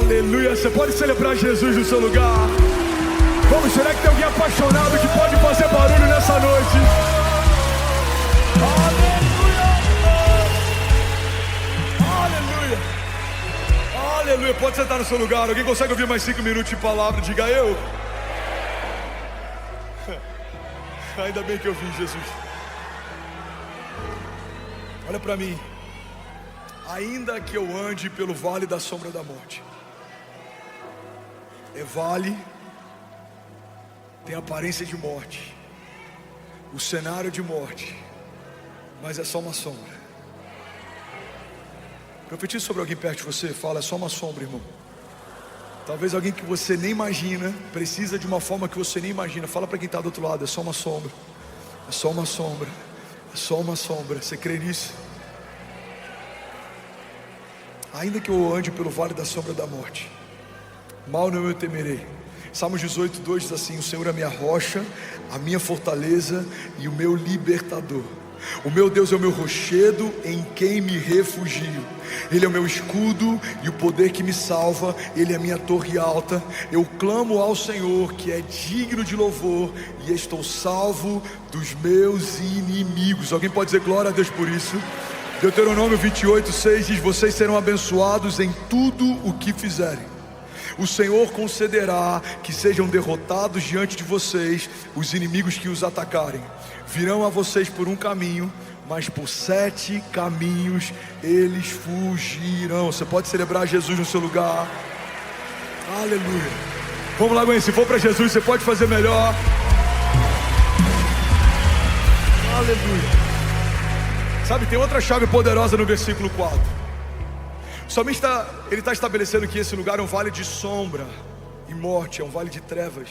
Aleluia, você pode celebrar Jesus no seu lugar. Vamos, será que tem alguém apaixonado que pode fazer barulho nessa noite? Aleluia, aleluia, aleluia. Pode sentar no seu lugar. Alguém consegue ouvir mais 5 minutos de palavra? Diga eu. Ainda bem que eu vi, Jesus. Olha para mim. Ainda que eu ande pelo vale da sombra da morte. É vale, tem aparência de morte, o cenário de morte, mas é só uma sombra. Profetiza sobre alguém perto de você. Fala, é só uma sombra, irmão. Talvez alguém que você nem imagina precisa de uma forma que você nem imagina. Fala para quem está do outro lado, é só uma sombra. É só uma sombra. É só uma sombra. Você crê nisso? Ainda que eu ande pelo vale da sombra da morte, mal não eu temerei. Salmos 18:2 diz assim: o Senhor é a minha rocha, a minha fortaleza e o meu libertador. O meu Deus é o meu rochedo em quem me refugio. Ele é o meu escudo e o poder que me salva. Ele é a minha torre alta. Eu clamo ao Senhor, que é digno de louvor, e estou salvo dos meus inimigos. Alguém pode dizer glória a Deus por isso? Deuteronômio 28:6 diz: vocês serão abençoados em tudo o que fizerem. O Senhor concederá que sejam derrotados diante de vocês os inimigos que os atacarem. Virão a vocês por um caminho, mas por 7 caminhos eles fugirão. Você pode celebrar Jesus no seu lugar. Aleluia. Vamos lá, Gwen, se for para Jesus você pode fazer melhor. Aleluia. Sabe, tem outra chave poderosa no versículo 4. Somente ele está estabelecendo que esse lugar é um vale de sombra e morte, é um vale de trevas.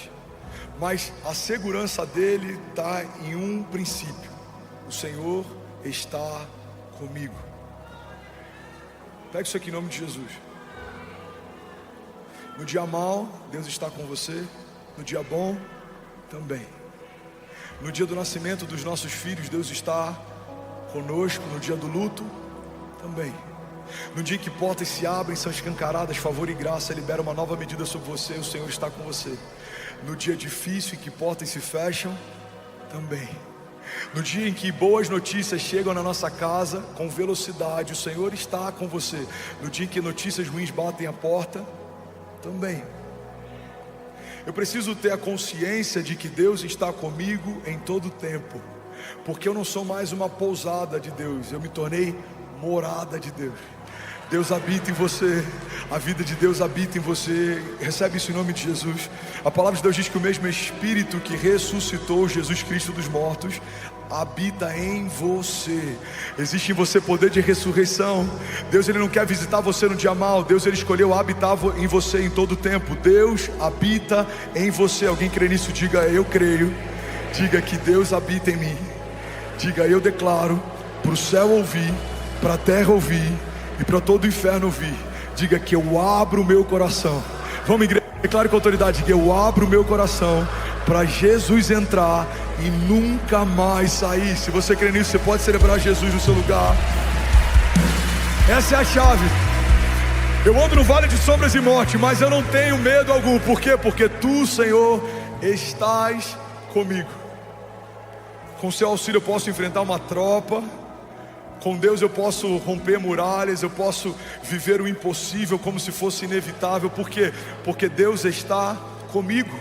Mas a segurança dele está em um princípio: o Senhor está comigo. Pega isso aqui em nome de Jesus. No dia mau, Deus está com você. No dia bom, também. No dia do nascimento dos nossos filhos, Deus está conosco. No dia do luto, também. No dia em que portas se abrem, são escancaradas, favor e graça libera uma nova medida sobre você, o Senhor está com você. No dia difícil em que portas se fecham, também. No dia em que boas notícias chegam na nossa casa com velocidade, o Senhor está com você. No dia em que notícias ruins batem a porta, também. Eu preciso ter a consciência de que Deus está comigo em todo o tempo, porque eu não sou mais uma pousada de Deus, eu me tornei morada de Deus. Deus habita em você, a vida de Deus habita em você. Recebe isso em nome de Jesus. A palavra de Deus diz que o mesmo Espírito que ressuscitou Jesus Cristo dos mortos habita em você. Existe em você poder de ressurreição. Deus, ele não quer visitar você no dia mau. Deus, ele escolheu habitar em você em todo o tempo. Deus habita em você. Alguém crê nisso? Diga, eu creio. Diga que Deus habita em mim. Diga, eu declaro para o céu ouvir, para a terra ouvir e para todo o inferno ouvir. Diga que eu abro o meu coração. Vamos, igreja, declare com autoridade. Diga, eu abro o meu coração para Jesus entrar e nunca mais sair. Se você crê nisso, você pode celebrar Jesus no seu lugar. Essa é a chave. Eu ando no vale de sombras e morte, mas eu não tenho medo algum. Por quê? Porque tu, Senhor, estás comigo. Com seu auxílio eu posso enfrentar uma tropa Com Deus eu posso romper muralhas, eu posso viver o impossível como se fosse inevitável. Por quê? Porque Deus está comigo.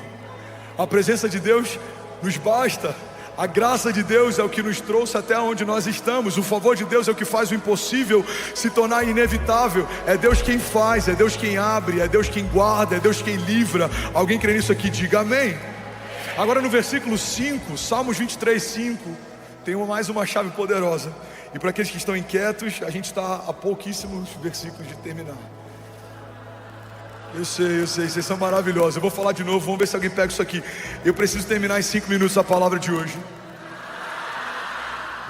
A presença de Deus nos basta. A graça de Deus é o que nos trouxe até onde nós estamos. O favor de Deus é o que faz o impossível se tornar inevitável. É Deus quem faz, é Deus quem abre, é Deus quem guarda, é Deus quem livra. Alguém crê nisso aqui? Diga amém. Agora no versículo 5, Salmos 23, 5, tem mais uma chave poderosa. E para aqueles que estão inquietos, a gente está a pouquíssimos versículos de terminar. Eu sei, vocês são maravilhosos. Eu vou falar de novo, vamos ver se alguém pega isso aqui. Eu preciso terminar em 5 minutos a palavra de hoje.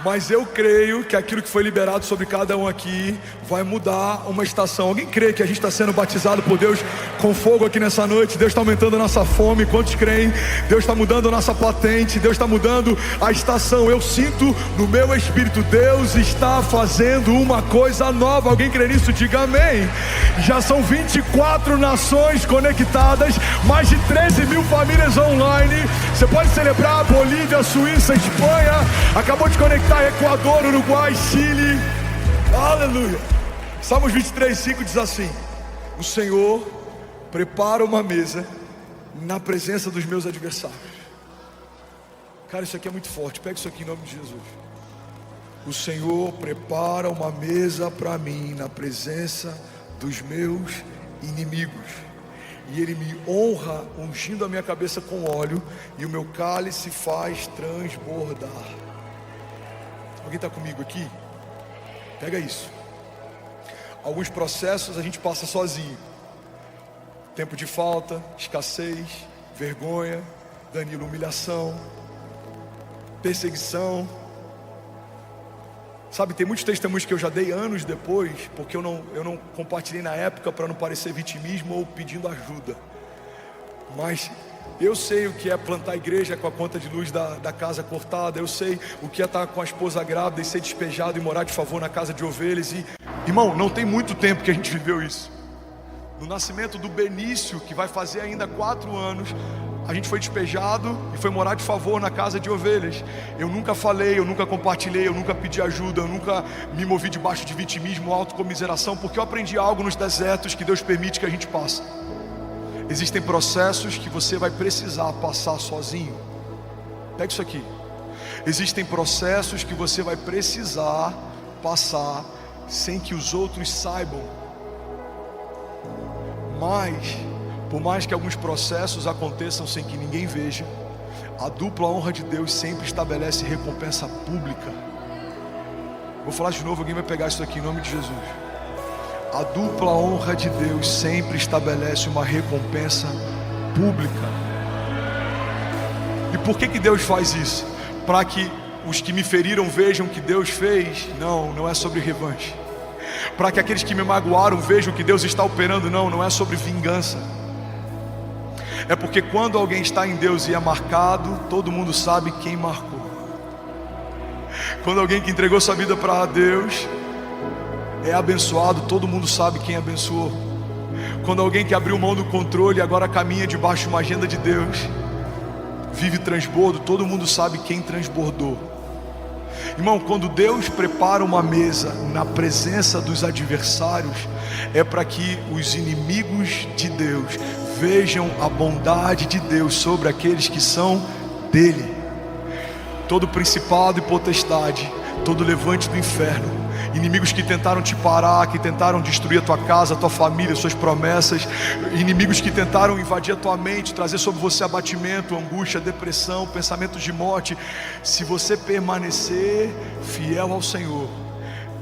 Mas eu creio que aquilo que foi liberado sobre cada um aqui vai mudar uma estação. Alguém crê que a gente está sendo batizado por Deus com fogo aqui nessa noite? Deus está aumentando a nossa fome. Quantos creem? Deus está mudando a nossa patente. Deus está mudando a estação. Eu sinto no meu espírito, Deus está fazendo uma coisa nova. Alguém crê nisso? Diga amém. Já são 24 nações conectadas, mais de 13 mil famílias online. Você pode celebrar Bolívia, Suíça, Espanha. Acabou de conectar Equador, Uruguai, Chile. Aleluia. Salmos 23, 5 diz assim: o Senhor prepara uma mesa na presença dos meus adversários. Cara, isso aqui é muito forte. Pega isso aqui em nome de Jesus. O Senhor prepara uma mesa para mim na presença dos meus inimigos. E Ele me honra ungindo a minha cabeça com óleo, e o meu cálice faz transbordar. Alguém está comigo aqui? Pega isso. Alguns processos a gente passa sozinho. Tempo de falta, escassez, vergonha, Danilo, humilhação, perseguição. Sabe, tem muitos testemunhos que eu já dei anos depois, porque eu não compartilhei na época para não parecer vitimismo ou pedindo ajuda. Mas eu sei o que é plantar igreja com a conta de luz da casa cortada. Eu sei o que é estar com a esposa grávida e ser despejado e morar de favor na casa de ovelhas. E, irmão, não tem muito tempo que a gente viveu isso. No nascimento do Benício, que vai fazer ainda 4 anos, a gente foi despejado e foi morar de favor na casa de ovelhas. Eu nunca falei, eu nunca compartilhei, eu nunca pedi ajuda, eu nunca me movi debaixo de vitimismo ou autocomiseração, porque eu aprendi algo nos desertos que Deus permite que a gente passe. Existem processos que você vai precisar passar sozinho. Pega isso aqui. Existem processos que você vai precisar passar sem que os outros saibam. Mas, por mais que alguns processos aconteçam sem que ninguém veja, a dupla honra de Deus sempre estabelece recompensa pública. Vou falar de novo, alguém vai pegar isso aqui em nome de Jesus. A dupla honra de Deus sempre estabelece uma recompensa pública. E por que Deus faz isso? Para que os que me feriram vejam o que Deus fez? Não é sobre revanche. Para que aqueles que me magoaram vejam o que Deus está operando? Não é sobre vingança. É porque quando alguém está em Deus e é marcado, todo mundo sabe quem marcou. Quando alguém que entregou sua vida para Deus é abençoado, todo mundo sabe quem abençoou. Quando alguém que abriu mão do controle e agora caminha debaixo de uma agenda de Deus, vive transbordo, todo mundo sabe quem transbordou. Irmão, quando Deus prepara uma mesa na presença dos adversários, é para que os inimigos de Deus vejam a bondade de Deus sobre aqueles que são dele. Todo principado e potestade, todo levante do inferno, inimigos que tentaram te parar, que tentaram destruir a tua casa, a tua família, suas promessas, inimigos que tentaram invadir a tua mente, trazer sobre você abatimento, angústia, depressão, pensamentos de morte. Se você permanecer fiel ao Senhor,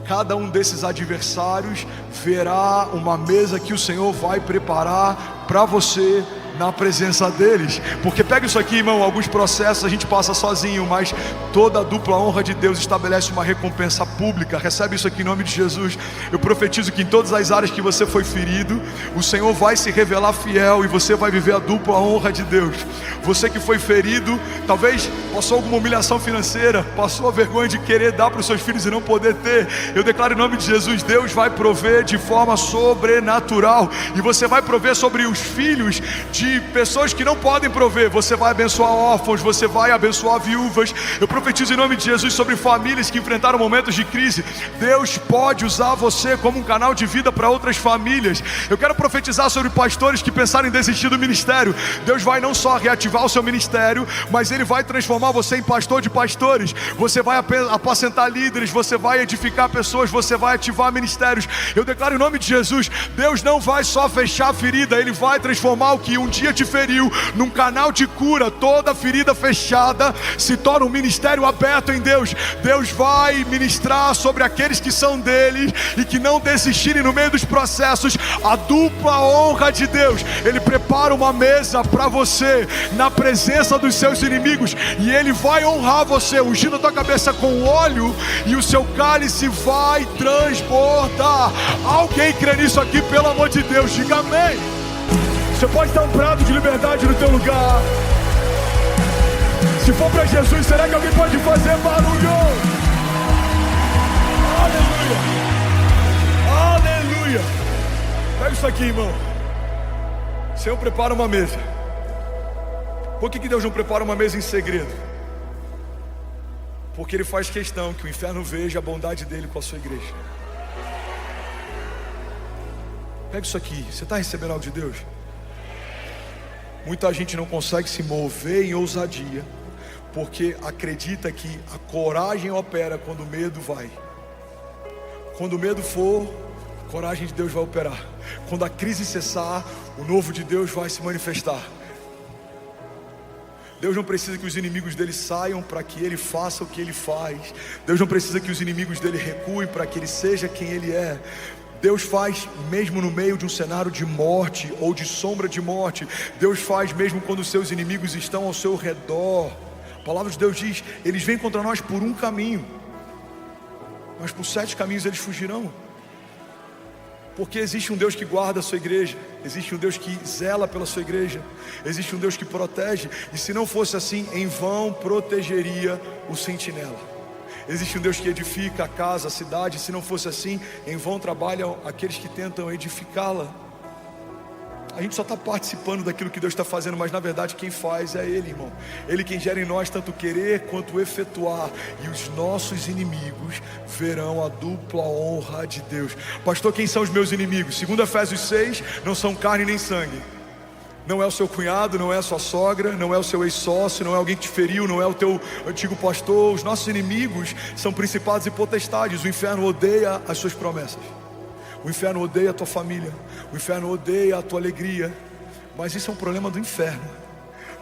cada um desses adversários verá uma mesa que o Senhor vai preparar para você na presença deles. Porque pega isso aqui, irmão, alguns processos a gente passa sozinho, mas toda a dupla honra de Deus estabelece uma recompensa pública. Recebe isso aqui em nome de Jesus. Eu profetizo que em todas as áreas que você foi ferido, o Senhor vai se revelar fiel e você vai viver a dupla honra de Deus. Você que foi ferido, talvez passou alguma humilhação financeira, passou a vergonha de querer dar para os seus filhos e não poder ter. Eu declaro em nome de Jesus, Deus vai prover de forma sobrenatural, e você vai prover sobre os filhos de de pessoas que não podem prover. Você vai abençoar órfãos, você vai abençoar viúvas. Eu profetizo em nome de Jesus sobre famílias que enfrentaram momentos de crise. Deus pode usar você como um canal de vida para outras famílias. Eu quero profetizar sobre pastores que pensaram em desistir do ministério. Deus vai não só reativar o seu ministério, mas Ele vai transformar você em pastor de pastores. Você vai apacentar líderes, você vai edificar pessoas, você vai ativar ministérios. Eu declaro em nome de Jesus, Deus não vai só fechar a ferida, Ele vai transformar o que um dia te feriu num canal de cura. Toda ferida fechada se torna um ministério aberto em Deus. Deus vai ministrar sobre aqueles que são dele e que não desistirem no meio dos processos. A dupla honra de Deus. Ele prepara uma mesa para você na presença dos seus inimigos, e Ele vai honrar você, ungindo a tua cabeça com óleo, e o seu cálice vai transbordar. Alguém crê nisso aqui, pelo amor de Deus, diga amém. Você pode dar um brado de liberdade no teu lugar. Se for para Jesus, será que alguém pode fazer barulho? Aleluia, aleluia. Pega isso aqui, irmão. O Senhor prepara uma mesa. Por que Deus não prepara uma mesa em segredo? Porque Ele faz questão que o inferno veja a bondade dEle com a sua igreja. Pega isso aqui. Você está recebendo algo de Deus? Muita gente não consegue se mover em ousadia, porque acredita que a coragem opera quando o medo vai. Quando o medo for, a coragem de Deus vai operar. Quando a crise cessar, o novo de Deus vai se manifestar. Deus não precisa que os inimigos dele saiam para que ele faça o que ele faz. Deus não precisa que os inimigos dele recuem para que ele seja quem ele é. Deus faz mesmo no meio de um cenário de morte ou de sombra de morte. Deus faz mesmo quando os seus inimigos estão ao seu redor. A palavra de Deus diz: eles vêm contra nós por um caminho, mas por 7 caminhos eles fugirão. Porque existe um Deus que guarda a sua igreja, existe um Deus que zela pela sua igreja, existe um Deus que protege. E se não fosse assim, em vão protegeria o sentinela. Existe um Deus que edifica a casa, a cidade. Se não fosse assim, em vão trabalham aqueles que tentam edificá-la. A gente só está participando daquilo que Deus está fazendo, mas na verdade quem faz é Ele, irmão. Ele quem gera em nós tanto querer quanto efetuar. E os nossos inimigos verão a dupla honra de Deus. Pastor, quem são os meus inimigos? Segundo Efésios 6, não são carne nem sangue. Não é o seu cunhado, não é a sua sogra, não é o seu ex-sócio, não é alguém que te feriu, não é o teu antigo pastor. Os nossos inimigos são principados e potestades. O inferno odeia as suas promessas. O inferno odeia a tua família. O inferno odeia a tua alegria. Mas isso é um problema do inferno.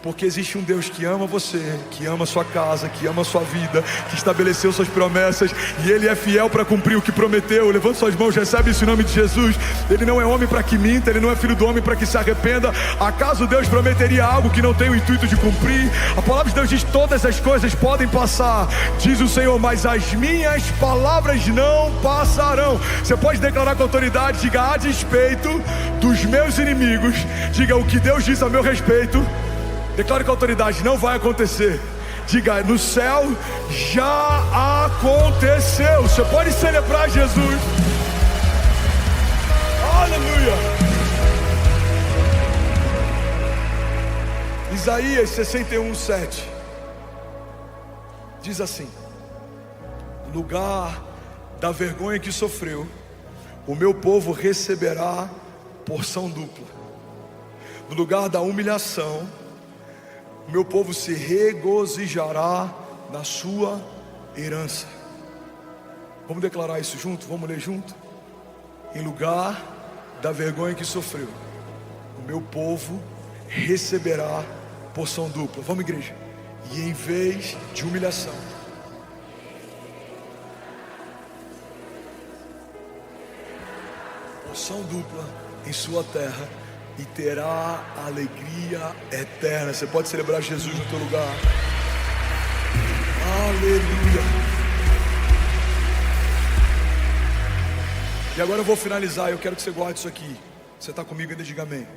Porque existe um Deus que ama você, que ama a sua casa, que ama a sua vida, que estabeleceu suas promessas, e Ele é fiel para cumprir o que prometeu. Levanta suas mãos, recebe isso em nome de Jesus. Ele não é homem para que minta, Ele não é filho do homem para que se arrependa. Acaso Deus prometeria algo que não tem o intuito de cumprir? A palavra de Deus diz: todas as coisas podem passar, diz o Senhor, mas as minhas palavras não passarão. Você pode declarar com autoridade, diga: a despeito dos meus inimigos, diga: o que Deus diz a meu respeito, declare com autoridade, não vai acontecer. Diga: no céu já aconteceu. Você pode celebrar Jesus. Aleluia. Isaías 61:7 diz assim: no lugar da vergonha que sofreu, o meu povo receberá porção dupla. No lugar da humilhação, o meu povo se regozijará na sua herança. Vamos declarar isso junto? Vamos ler junto? Em lugar da vergonha que sofreu, o meu povo receberá porção dupla. Vamos, igreja. E em vez de humilhação, porção dupla em sua terra, e terá alegria eterna. Você pode celebrar Jesus no teu lugar. Aleluia. E agora eu vou finalizar. Eu quero que você guarde isso aqui. Você está comigo ainda? Diga amém.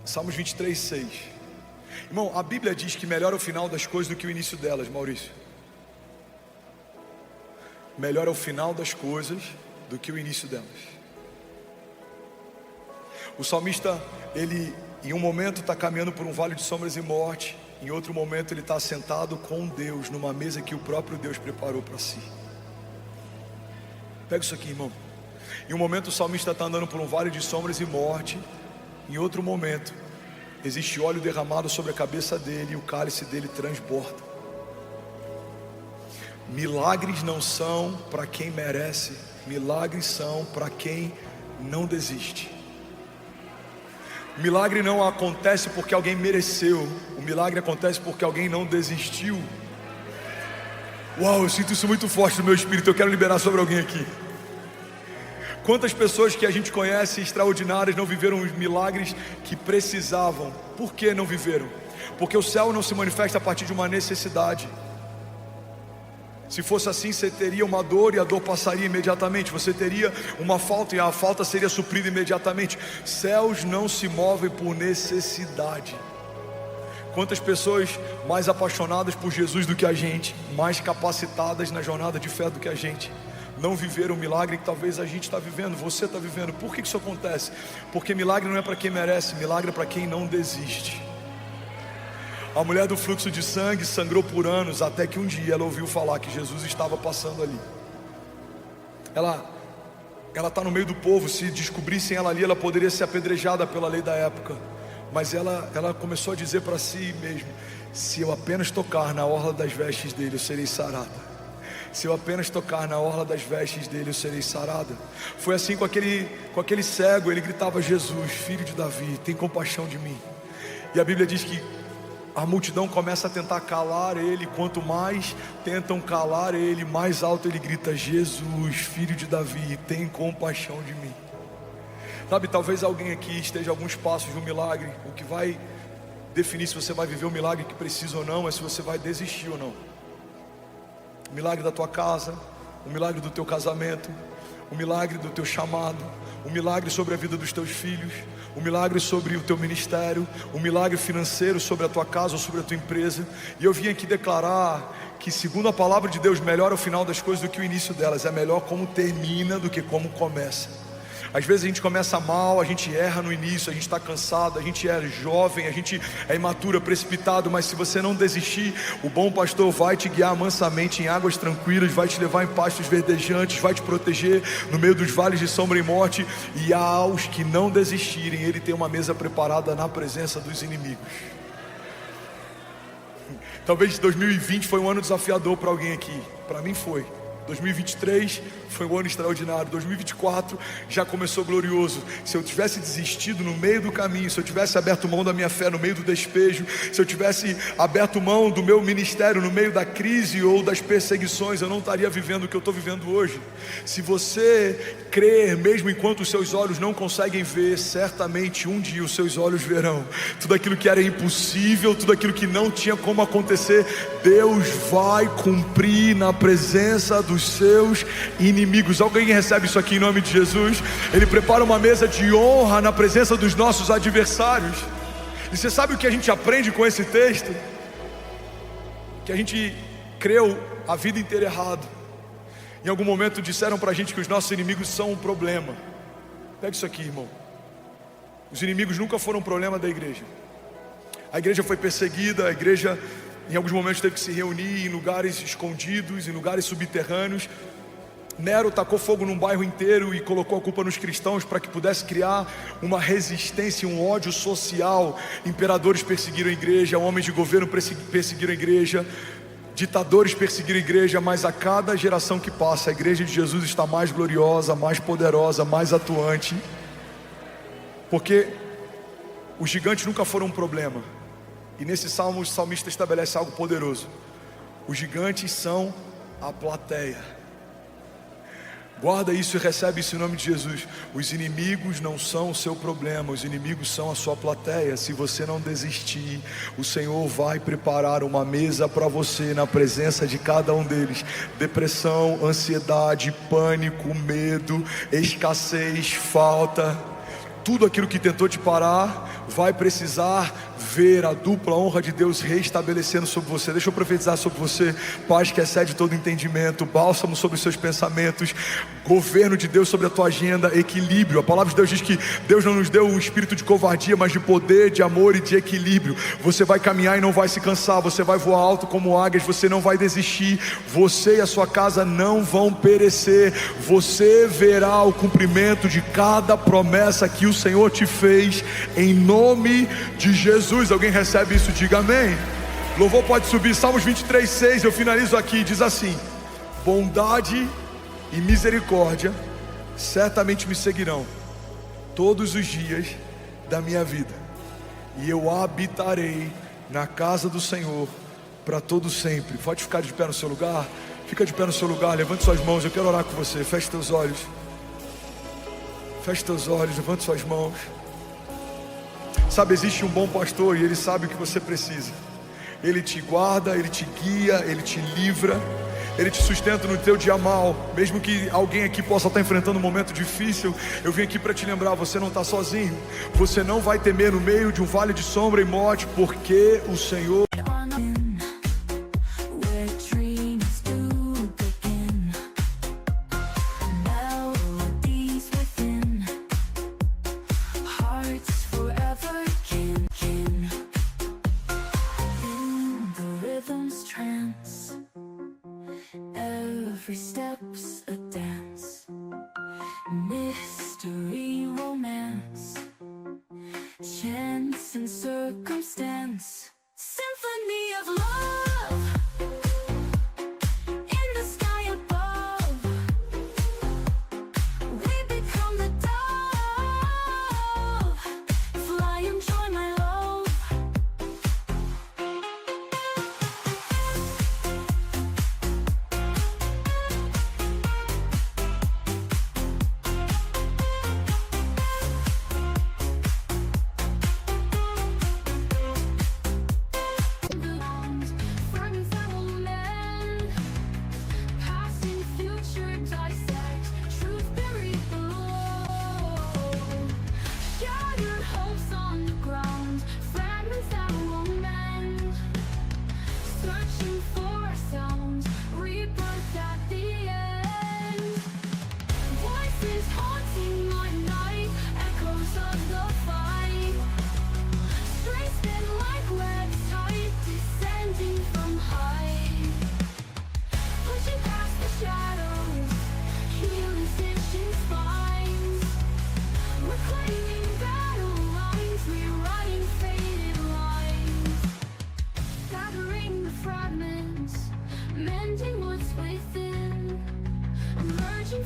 Salmos 23:6. Irmão, a Bíblia diz que melhor é o final das coisas do que o início delas, Maurício. Melhor é o final das coisas do que o início delas. O salmista, ele em um momento está caminhando por um vale de sombras e morte, em outro momento ele está sentado com Deus numa mesa que o próprio Deus preparou para si. Pega isso aqui, irmão. Em um momento o salmista está andando por um vale de sombras e morte, em outro momento existe óleo derramado sobre a cabeça dele e o cálice dele transborda. Milagres não são para quem merece, milagres são para quem não desiste. O milagre não acontece porque alguém mereceu, o milagre acontece porque alguém não desistiu. Uau, eu sinto isso muito forte no meu espírito, eu quero liberar sobre alguém aqui. Quantas pessoas que a gente conhece extraordinárias não viveram os milagres que precisavam? Por que não viveram? Porque o céu não se manifesta a partir de uma necessidade. Se fosse assim, você teria uma dor e a dor passaria imediatamente. Você teria uma falta e a falta seria suprida imediatamente. Céus não se movem por necessidade. Quantas pessoas mais apaixonadas por Jesus do que a gente, mais capacitadas na jornada de fé do que a gente, não viveram o milagre que talvez a gente está vivendo, você está vivendo. Por que isso acontece? Porque milagre não é para quem merece, milagre é para quem não desiste. A mulher do fluxo de sangue sangrou por anos, até que um dia ela ouviu falar que Jesus estava passando ali. Ela está no meio do povo, se descobrissem ela ali, ela poderia ser apedrejada pela lei da época. Mas ela começou a dizer para si mesma: se eu apenas tocar na orla das vestes dele, eu serei sarada. Se eu apenas tocar na orla das vestes dele, eu serei sarada. Foi assim com aquele cego, ele gritava: Jesus, filho de Davi, tem compaixão de mim. E a Bíblia diz que a multidão começa a tentar calar ele. Quanto mais tentam calar ele, mais alto ele grita: Jesus, filho de Davi, tem compaixão de mim. Sabe, talvez alguém aqui esteja a alguns passos de um milagre. O que vai definir se você vai viver o milagre que precisa ou não é se você vai desistir ou não. O milagre da tua casa, o milagre do teu casamento, o milagre do teu chamado, o milagre sobre a vida dos teus filhos, o milagre sobre o teu ministério, o milagre financeiro sobre a tua casa ou sobre a tua empresa. E eu vim aqui declarar que, segundo a palavra de Deus, melhor é o final das coisas do que o início delas. É melhor como termina do que como começa. Às vezes a gente começa mal, a gente erra no início, a gente está cansado, a gente é jovem, a gente é imaturo, precipitado. Mas se você não desistir, o bom pastor vai te guiar mansamente em águas tranquilas, vai te levar em pastos verdejantes, vai te proteger no meio dos vales de sombra e morte. E aos que não desistirem, Ele tem uma mesa preparada na presença dos inimigos. Talvez 2020 foi um ano desafiador para alguém aqui. Para mim foi. 2023 foi um ano extraordinário. 2024 já começou glorioso. Se eu tivesse desistido no meio do caminho, se eu tivesse aberto mão da minha fé no meio do despejo, se eu tivesse aberto mão do meu ministério no meio da crise ou das perseguições, eu não estaria vivendo o que eu estou vivendo hoje. Se você crer, mesmo enquanto os seus olhos não conseguem ver, certamente um dia os seus olhos verão. Tudo aquilo que era impossível, tudo aquilo que não tinha como acontecer, Deus vai cumprir na presença dos seus inimigos. Alguém recebe isso aqui em nome de Jesus? Ele prepara uma mesa de honra na presença dos nossos adversários. E você sabe o que a gente aprende com esse texto? Que a gente creu a vida inteira errado. Em algum momento disseram pra gente que os nossos inimigos são um problema. Pega isso aqui, irmão. Os inimigos nunca foram um problema da igreja. A igreja foi perseguida, a igreja em alguns momentos teve que se reunir em lugares escondidos, em lugares subterrâneos. Nero tacou fogo num bairro inteiro e colocou a culpa nos cristãos para que pudesse criar uma resistência, um ódio social. Imperadores perseguiram a igreja, homens de governo perseguiram a igreja, ditadores perseguiram a igreja. Mas a cada geração que passa, a igreja de Jesus está mais gloriosa, mais poderosa, mais atuante. Porque os gigantes nunca foram um problema. E nesse salmo o salmista estabelece algo poderoso: os gigantes são a plateia. Guarda isso e recebe isso em nome de Jesus. Os inimigos não são o seu problema, os inimigos são a sua plateia. Se você não desistir, o Senhor vai preparar uma mesa para você na presença de cada um deles. Depressão, ansiedade, pânico, medo, escassez, falta, tudo aquilo que tentou te parar vai precisar ver a dupla honra de Deus reestabelecendo sobre você. Deixa eu profetizar sobre você: paz que excede todo entendimento, bálsamo sobre os seus pensamentos, governo de Deus sobre a tua agenda, equilíbrio. A palavra de Deus diz que Deus não nos deu um espírito de covardia, mas de poder, de amor e de equilíbrio. Você vai caminhar e não vai se cansar, você vai voar alto como águias, você não vai desistir, você e a sua casa não vão perecer, você verá o cumprimento de cada promessa que o Senhor te fez, em nome de Jesus. Alguém recebe isso? Diga amém. Louvor pode subir. Salmos 23:6, eu finalizo aqui, diz assim: bondade e misericórdia certamente me seguirão todos os dias da minha vida, e eu habitarei na casa do Senhor para todo sempre. Pode ficar de pé no seu lugar. Fica de pé no seu lugar, levante suas mãos, eu quero orar com você. Feche teus olhos. Feche teus olhos, levante suas mãos. Sabe, existe um bom pastor e ele sabe o que você precisa. Ele te guarda, ele te guia, ele te livra, ele te sustenta no teu dia mal. Mesmo que alguém aqui possa estar enfrentando um momento difícil, eu vim aqui para te lembrar: você não está sozinho. Você não vai temer no meio de um vale de sombra e morte, porque o Senhor... Every step's a dance, mystery, romance, chance and circumstance, symphony of love in the sky above. We become the dove, fly and join my love.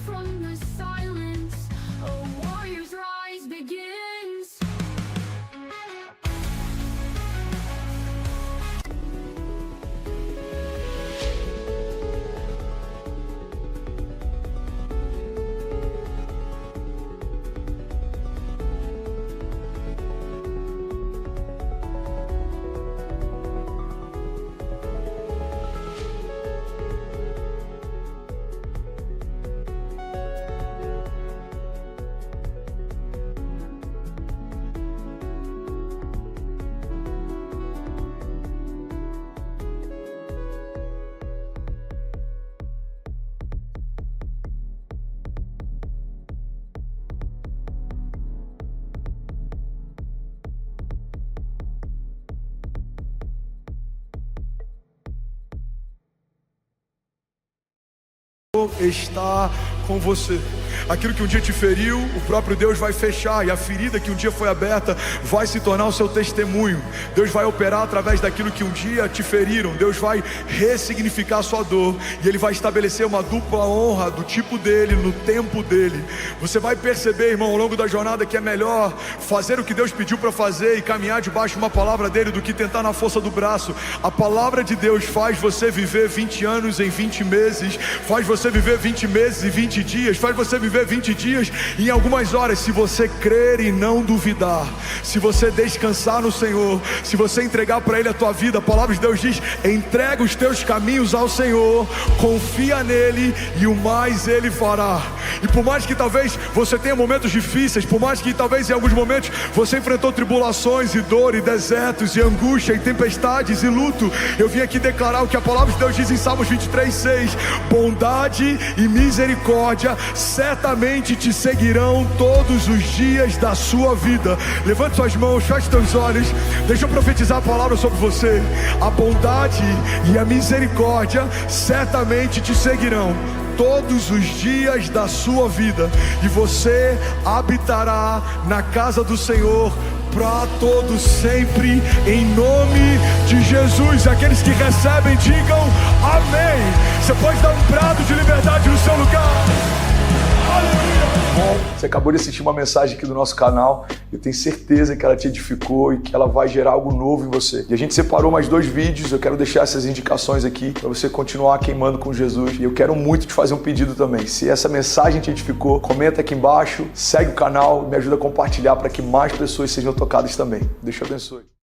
From the silence, a warrior's rise begins. está com você. Aquilo que um dia te feriu, o próprio Deus vai fechar, e a ferida que um dia foi aberta vai se tornar o seu testemunho. Deus vai operar através daquilo que um dia te feriram. Deus vai ressignificar a sua dor, e Ele vai estabelecer uma dupla honra do tipo dele, no tempo dele. Você vai perceber, irmão, ao longo da jornada, que é melhor fazer o que Deus pediu para fazer e caminhar debaixo de uma palavra dele do que tentar na força do braço. A palavra de Deus faz você viver 20 anos em 20 meses, faz você viver 20 meses e 20 20 dias, faz você viver 20 dias em algumas horas, se você crer e não duvidar, se você descansar no Senhor, se você entregar para Ele a tua vida. A palavra de Deus diz: entrega os teus caminhos ao Senhor, confia nele e o mais Ele fará. E por mais que talvez você tenha momentos difíceis, por mais que talvez em alguns momentos você enfrentou tribulações e dor e desertos e angústia e tempestades e luto, eu vim aqui declarar o que a palavra de Deus diz em Salmos 23:6: bondade e misericórdia certamente te seguirão todos os dias da sua vida. Levante suas mãos, feche teus olhos, deixa eu profetizar a palavra sobre você. A bondade e a misericórdia certamente te seguirão todos os dias da sua vida, e você habitará na casa do Senhor para todos sempre, em nome de Jesus. Aqueles que recebem, digam amém. Você pode dar um brado de liberdade no seu lugar. Aleluia. Bom, você acabou de assistir uma mensagem aqui do nosso canal. Eu tenho certeza que ela te edificou e que ela vai gerar algo novo em você. E a gente separou mais 2 vídeos. Eu quero deixar essas indicações aqui para você continuar queimando com Jesus. E eu quero muito te fazer um pedido também. Se essa mensagem te edificou, comenta aqui embaixo, segue o canal, me ajuda a compartilhar para que mais pessoas sejam tocadas também. Deus te abençoe.